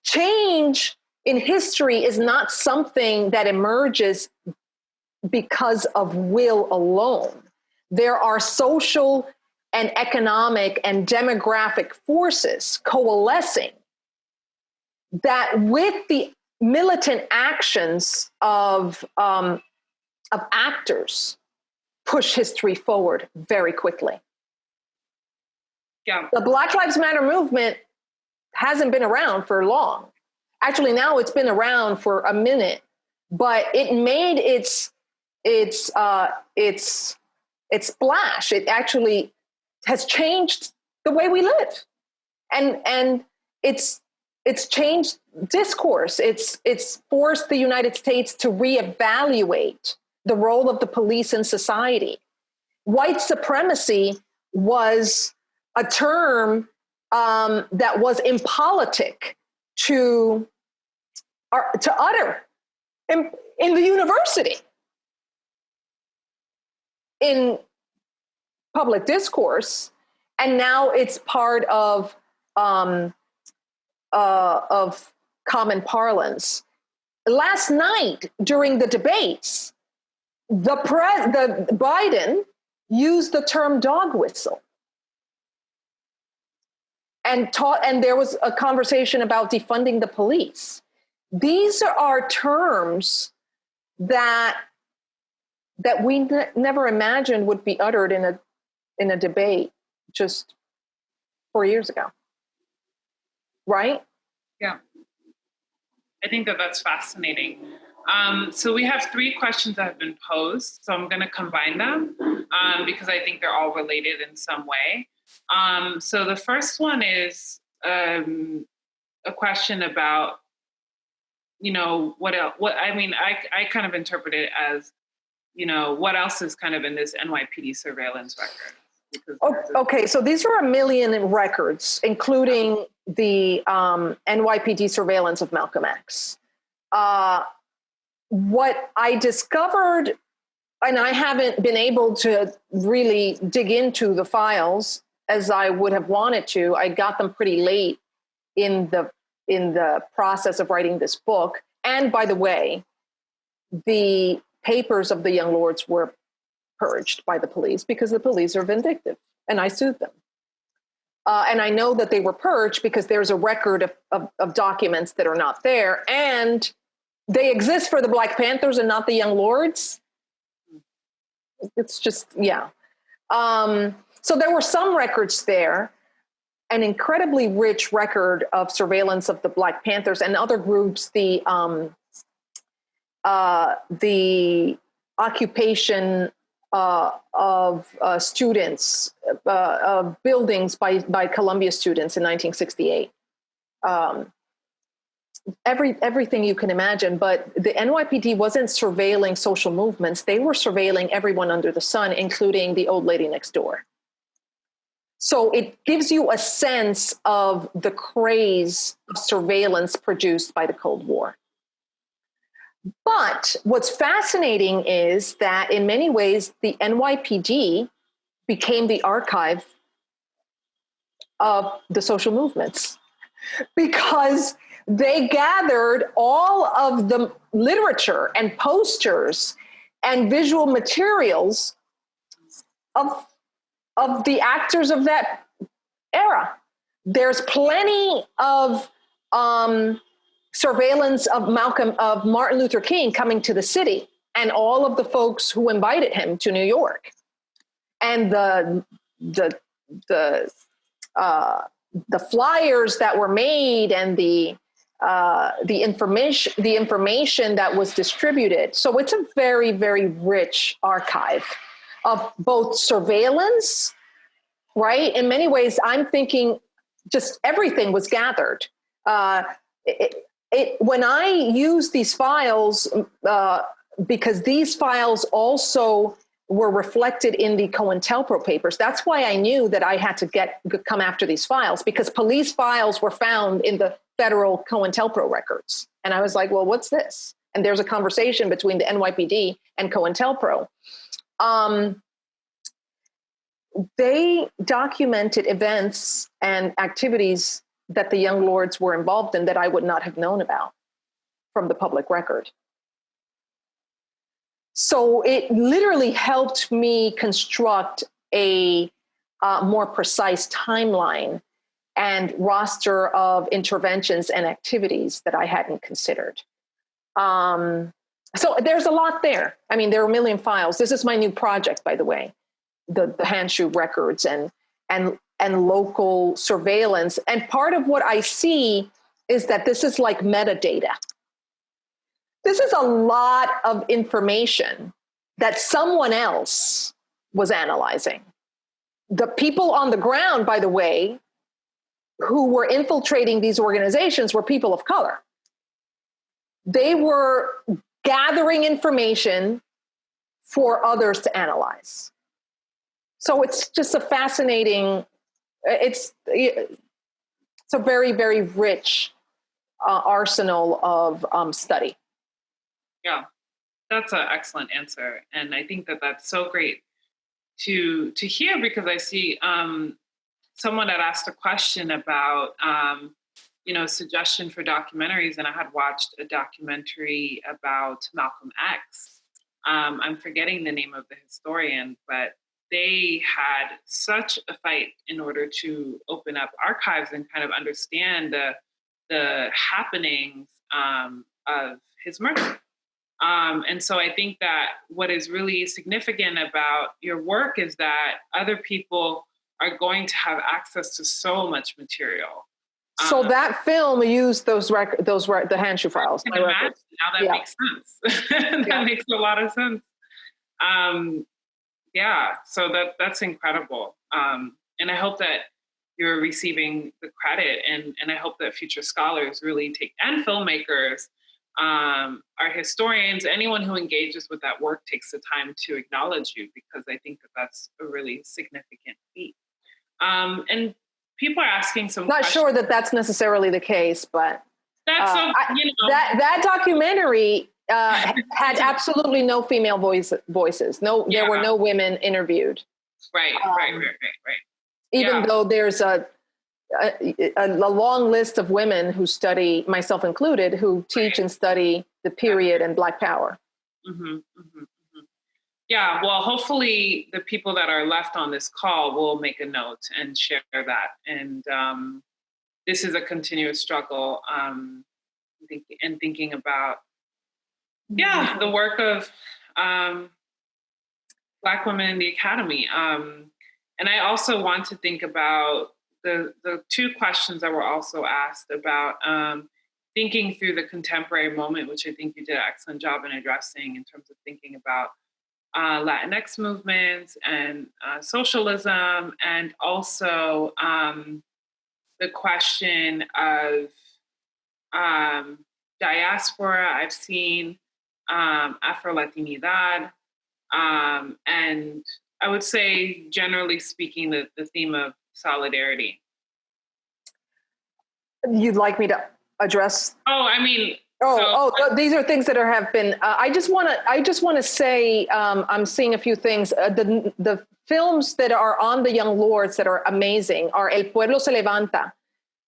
change in history is not something that emerges because of will alone. There are social and economic and demographic forces coalescing that, with the militant actions of actors, push history forward very quickly. Yeah. The Black Lives Matter movement hasn't been around for long. Actually, now it's been around for a minute, but it made its splash. It actually has changed the way we live, and it's changed discourse. It's forced the United States to reevaluate the role of the police in society. White supremacy was a term that was impolitic to utter in the university, in public discourse, and now it's part of common parlance. Last night during the debates, the Biden used the term dog whistle, and there was a conversation about defunding the police. These are terms that we never imagined would be uttered in a debate just 4 years ago, right? Yeah, I think that that's fascinating. So we have 3 questions that have been posed. So I'm going to combine them because I think they're all related in some way. So the first one is a question about, what else? I kind of interpret it as, what else is kind of in this NYPD surveillance record? Okay, so these are 1 million records, including the NYPD surveillance of Malcolm X. What I discovered, and I haven't been able to really dig into the files as I would have wanted to. I got them pretty late in the process of writing this book. And by the way, the papers of the Young Lords were purged by the police because the police are vindictive, and I sued them. And I know that they were purged because there's a record of documents that are not there, and they exist for the Black Panthers and not the Young Lords. It's just, yeah. So there were some records there, an incredibly rich record of surveillance of the Black Panthers and other groups, the occupation of students, of buildings by Columbia students in 1968. Everything you can imagine, but the NYPD wasn't surveilling social movements. They were surveilling everyone under the sun, including the old lady next door. So it gives you a sense of the craze of surveillance produced by the Cold War. But what's fascinating is that in many ways, the NYPD became the archive of the social movements because they gathered all of the literature and posters and visual materials of the actors of that era. There's plenty of surveillance of Martin Luther King coming to the city and all of the folks who invited him to New York, and the flyers that were made and the information that was distributed. So it's a very, very rich archive of both surveillance, right? In many ways, I'm thinking just everything was gathered. When I use these files, because these files also were reflected in the COINTELPRO papers, that's why I knew that I had to come after these files, because police files were found in the federal COINTELPRO records. And I was like, well, what's this? And there's a conversation between the NYPD and COINTELPRO. They documented events and activities that the Young Lords were involved in that I would not have known about from the public record. So it literally helped me construct a more precise timeline and roster of interventions and activities that I hadn't considered. So there's a lot there. I mean, there are 1 million files. This is my new project, by the way, the Handshoe records and local surveillance. And part of what I see is that this is like metadata. This is a lot of information that someone else was analyzing. The people on the ground, by the way, who were infiltrating these organizations were people of color. They were gathering information for others to analyze. So it's just a fascinating, it's a very, very rich arsenal of study. Yeah, that's an excellent answer. And I think that that's so great to hear, because I see someone had asked a question about, suggestion for documentaries. And I had watched a documentary about Malcolm X. I'm forgetting the name of the historian, but they had such a fight in order to open up archives and kind of understand the happenings of his murder. And so I think that what is really significant about your work is that other people are going to have access to so much material. So that film used the Handshoe files. I can imagine. Now that makes sense. That makes a lot of sense. So that's incredible. And I hope that you're receiving the credit, and I hope that future scholars really and filmmakers, our historians, anyone who engages with that work takes the time to acknowledge you, because I think that that's a really significant feat. And people are asking some Not questions. sure that that's necessarily the case, but that's that documentary had absolutely no female voices. There were no women interviewed. Right. Even though there's a long list of women who study, myself included, who teach and study the period and Black Power. Yeah, well, hopefully the people that are left on this call will make a note and share that. And this is a continuous struggle, thinking about, the work of Black women in the academy. And I also want to think about the two questions that were also asked about thinking through the contemporary moment, which I think you did an excellent job in addressing, in terms of thinking about Latinx movements and socialism, and also the question of diaspora. I've seen Afro-Latinidad, and I would say, generally speaking, the theme of solidarity. You'd like me to address? These are things that have been. I just want to say I'm seeing a few things. The films that are on the Young Lords that are amazing are El Pueblo Se Levanta,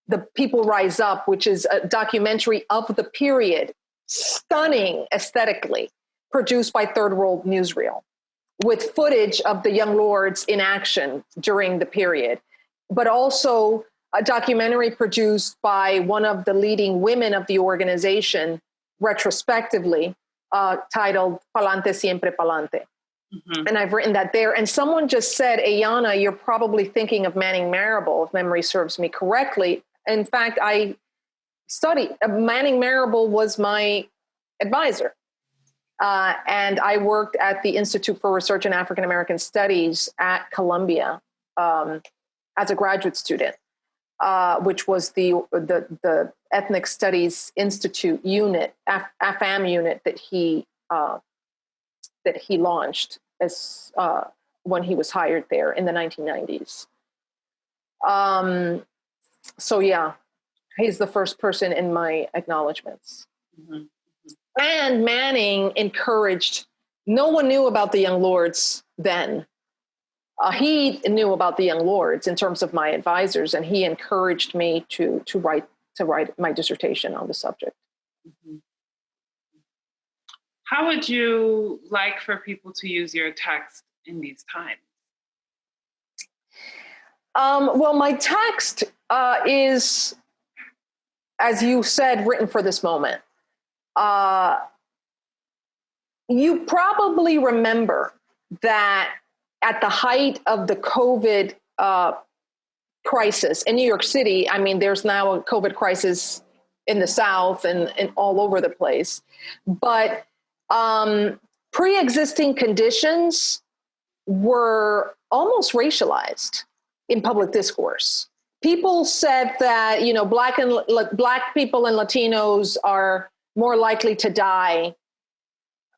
The People Rise Up, which is a documentary of the period, stunning aesthetically, produced by Third World Newsreel, with footage of the Young Lords in action during the period, but also a documentary produced by one of the leading women of the organization retrospectively, titled Pa'lante Siempre Pa'lante. And I've written that there. And someone just said, Ayanna, you're probably thinking of Manning Marable, if memory serves me correctly. In fact, I studied, Manning Marable was my advisor. And I worked at the Institute for Research in African American Studies at Columbia as a graduate student, which was the Ethnic Studies Institute unit, AFAM unit that he launched as when he was hired there in the 1990s. So yeah, he's the first person in my acknowledgments. And Manning encouraged, no one knew about the Young Lords then. He knew about the Young Lords in terms of my advisors, and he encouraged me to write my dissertation on the subject. How would you like for people to use your text in these times? Well, my text is, as you said, written for this moment. You probably remember that at the height of the COVID crisis in New York City, I mean, there's now a COVID crisis in the South and all over the place, but pre-existing conditions were almost racialized in public discourse. People said that, Black people and Latinos are more likely to die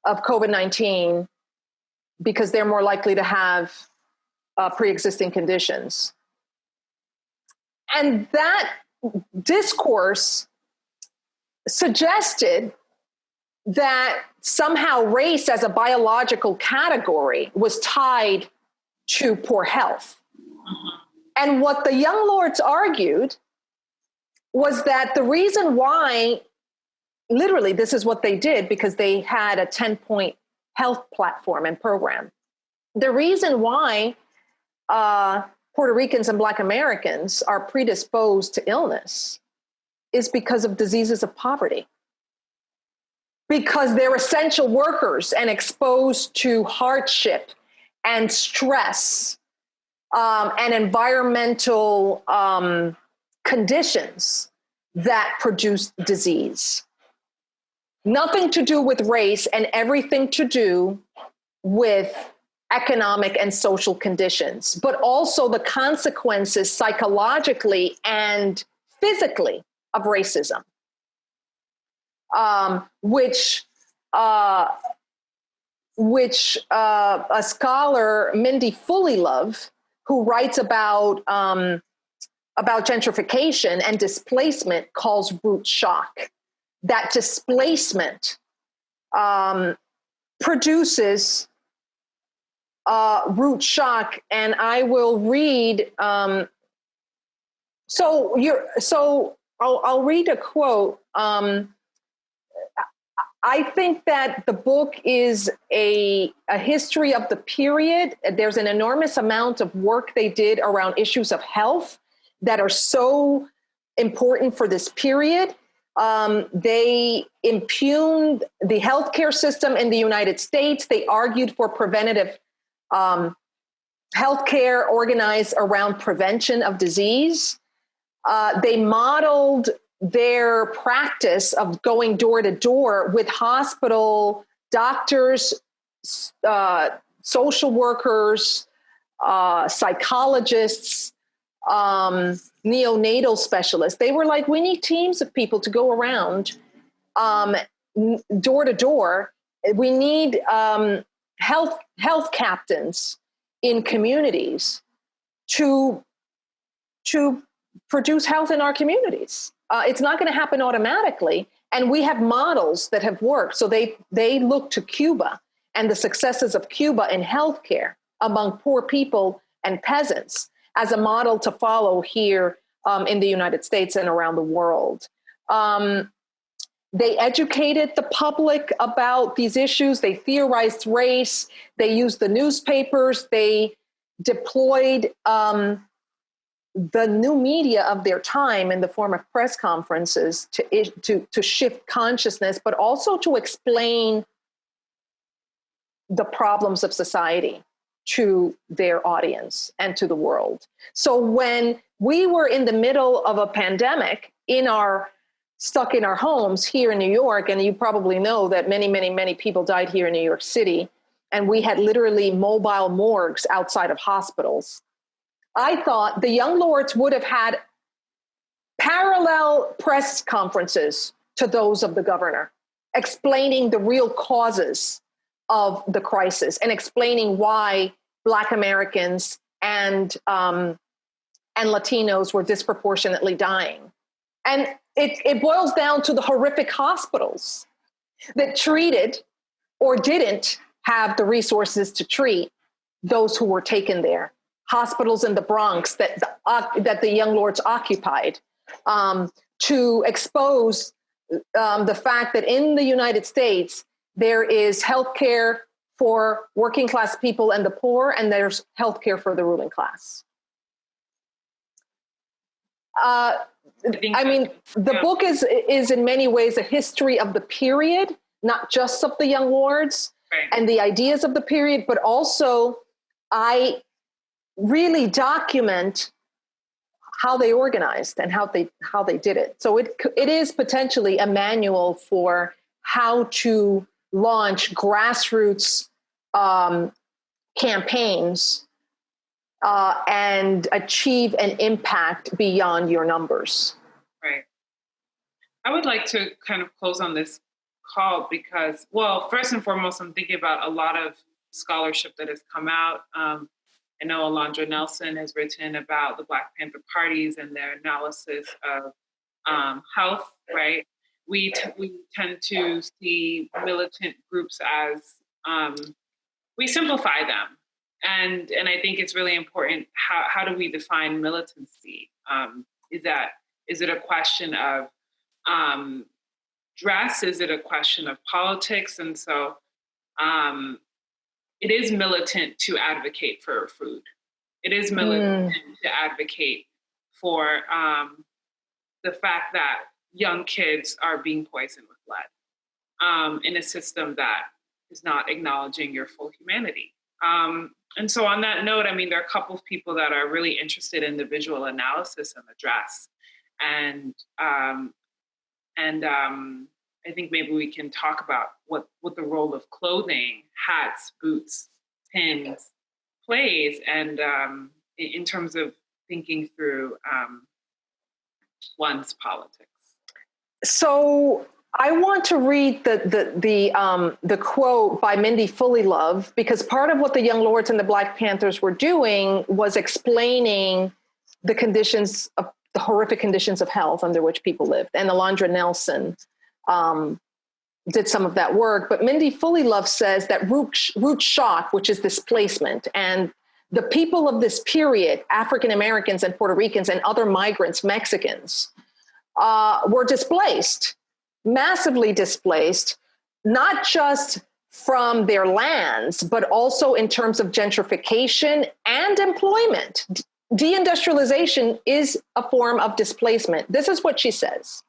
of COVID-19 because they're more likely to have pre-existing conditions. And that discourse suggested that somehow race as a biological category was tied to poor health. And what the Young Lords argued was that the reason why, literally, this is what they did because they had a 10-point health platform and program. The reason why Puerto Ricans and Black Americans are predisposed to illness is because of diseases of poverty. Because they're essential workers and exposed to hardship and stress and environmental conditions that produce disease. Nothing to do with race and everything to do with economic and social conditions, but also the consequences psychologically and physically of racism, which a scholar, Mindy Fullilove, who writes about gentrification and displacement, calls root shock. That displacement produces root shock, and I will read. I'll read a quote. I think that the book is a history of the period. There's an enormous amount of work they did around issues of health that are so important for this period. They impugned the healthcare system in the United States. They argued for preventative healthcare organized around prevention of disease. They modeled their practice of going door to door with hospital doctors, social workers, psychologists, neonatal specialists. They were like, we need teams of people to go around door to door. We need health captains in communities to produce health in our communities. It's not going to happen automatically. And we have models that have worked. So they look to Cuba and the successes of Cuba in healthcare among poor people and peasants as a model to follow here in the United States and around the world. They educated the public about these issues. They theorized race. They used the newspapers. They deployed the new media of their time in the form of press conferences to shift consciousness, but also to explain the problems of society to their audience and to the world. So when we were in the middle of a pandemic stuck in our homes here in New York, and you probably know that many, many, many people died here in New York City, and we had literally mobile morgues outside of hospitals, I thought the Young Lords would have had parallel press conferences to those of the governor, explaining the real causes of the crisis and explaining why Black Americans and Latinos were disproportionately dying. And it boils down to the horrific hospitals that treated or didn't have the resources to treat those who were taken there. Hospitals in the Bronx that the Young Lords occupied, to expose the fact that in the United States, there is healthcare for working class people and the poor, and there's healthcare for the ruling class. The book is in many ways a history of the period, not just of the Young Lords and the ideas of the period, but also I really document how they organized and how they did it. So it is potentially a manual for how to launch grassroots campaigns and achieve an impact beyond your numbers. Right. I would like to kind of close on this call because, well, first and foremost, I'm thinking about a lot of scholarship that has come out. I know Alondra Nelson has written about the Black Panther parties and their analysis of health, right? We tend to see militant groups as, we simplify them. And I think it's really important, how do we define militancy? Is it a question of dress? Is it a question of politics? And so it is militant to advocate for food. It is militant to advocate for the fact that young kids are being poisoned with lead in a system that is not acknowledging your full humanity. And so on that note, I mean, there are a couple of people that are really interested in the visual analysis and the dress. And I think maybe we can talk about what the role of clothing, hats, boots, pins plays, and in terms of thinking through one's politics. So I want to read the quote by Mindy Fullilove, because part of what the Young Lords and the Black Panthers were doing was explaining the conditions of the horrific conditions of health under which people lived. And Alondra Nelson did some of that work. But Mindy Fullilove says that root shock, which is displacement, and the people of this period, African Americans and Puerto Ricans and other migrants, Mexicans, were displaced, massively displaced, not just from their lands, but also in terms of gentrification and employment. Deindustrialization is a form of displacement. This is what she says.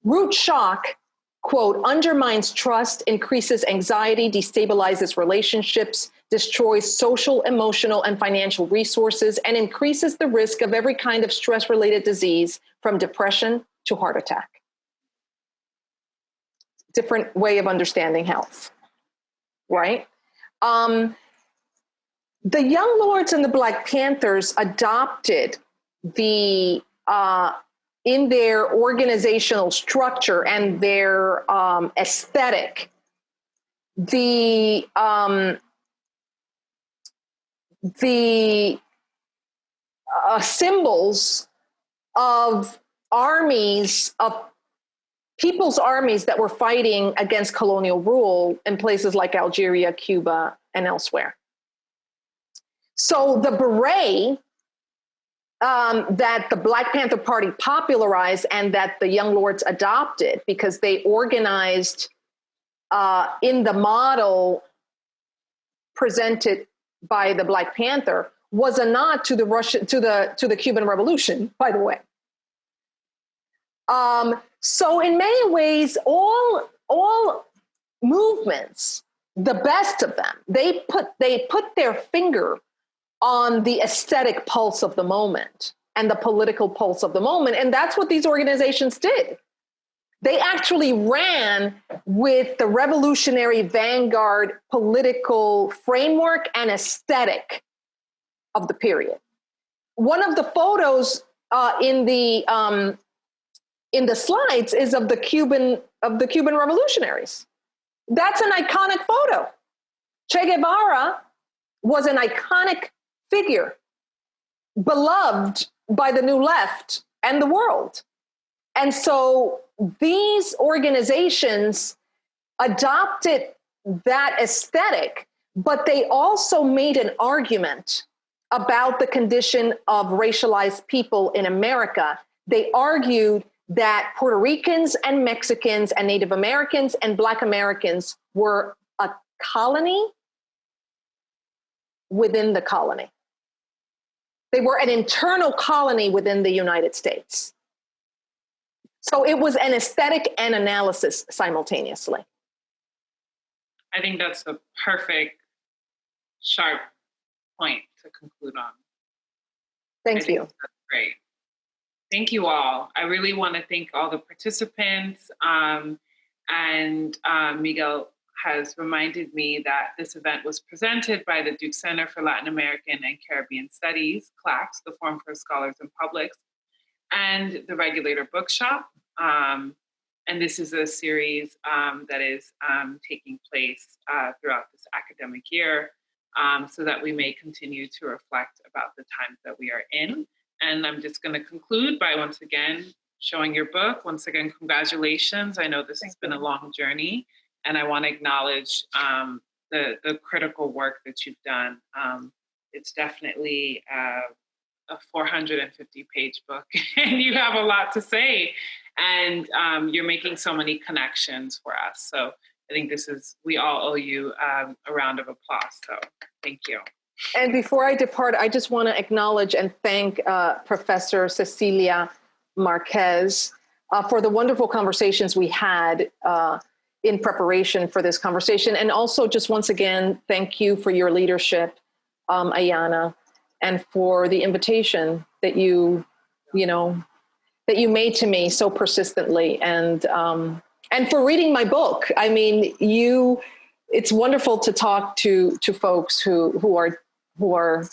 Root shock, quote, undermines trust, increases anxiety, destabilizes relationships, destroys social, emotional, and financial resources, and increases the risk of every kind of stress-related disease, from depression to heart attack. Different way of understanding health, right? The Young Lords and the Black Panthers adopted in their organizational structure and their aesthetic, the symbols of armies, of people's armies that were fighting against colonial rule in places like Algeria, Cuba, and elsewhere. So the beret that the Black Panther Party popularized and that the Young Lords adopted, because they organized in the model presented by the Black Panther, was a nod to the Cuban Revolution, by the way. So in many ways, all movements, the best of them, they put their finger on the aesthetic pulse of the moment and the political pulse of the moment. And that's what these organizations did. They actually ran with the revolutionary vanguard political framework and aesthetic of the period. One of the photos in the slides is of the Cuban revolutionaries. That's an iconic photo. Che Guevara was an iconic figure, beloved by the New Left and the world. And so these organizations adopted that aesthetic, but they also made an argument about the condition of racialized people in America. They argued that Puerto Ricans and Mexicans and Native Americans and Black Americans were a colony within the colony. They were an internal colony within the United States. So it was an aesthetic and analysis simultaneously. I think that's the perfect, sharp point to conclude on. Thank you. That's great. Thank you all. I really want to thank all the participants. And Miguel has reminded me that this event was presented by the Duke Center for Latin American and Caribbean Studies, CLACS, the Forum for Scholars in Publics, and the Regulator Bookshop. And this is a series that is taking place throughout this academic year, so that we may continue to reflect about the times that we are in. And I'm just going to conclude by once again showing your book. Once again, congratulations. I know this has been a long journey, and I want to acknowledge the critical work that you've done. It's definitely a 450-page book, and you have a lot to say, and you're making so many connections for us. So I think we all owe you a round of applause. So thank you. And before I depart, I just want to acknowledge and thank Professor Cecilia Márquez for the wonderful conversations we had in preparation for this conversation. And also just once again, thank you for your leadership, Ayanna, and for the invitation that you made to me so persistently, and for reading my book. I mean, it's wonderful to talk to folks who are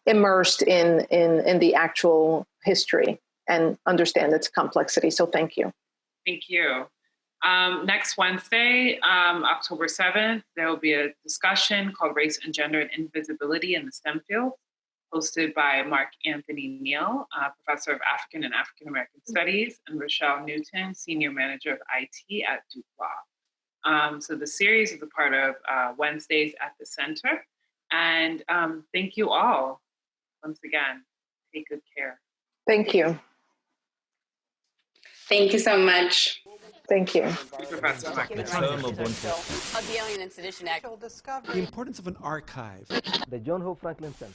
immersed in the actual history and understand its complexity. So thank you. Thank you. Next Wednesday, October 7th, there will be a discussion called Race and Gender and Invisibility in the STEM Field, hosted by Mark Anthony Neal, Professor of African and African American Studies, and Rochelle Newton, Senior Manager of IT at Duke Law. So the series is a part of Wednesdays at the Center. And thank you all. Once again, take good care. Thank you. Thank you so much. Thank you. Professor Márquez. The term Ubuntu. Of the Alien and Sedition Act. The importance of an archive. The John Hope Franklin Center.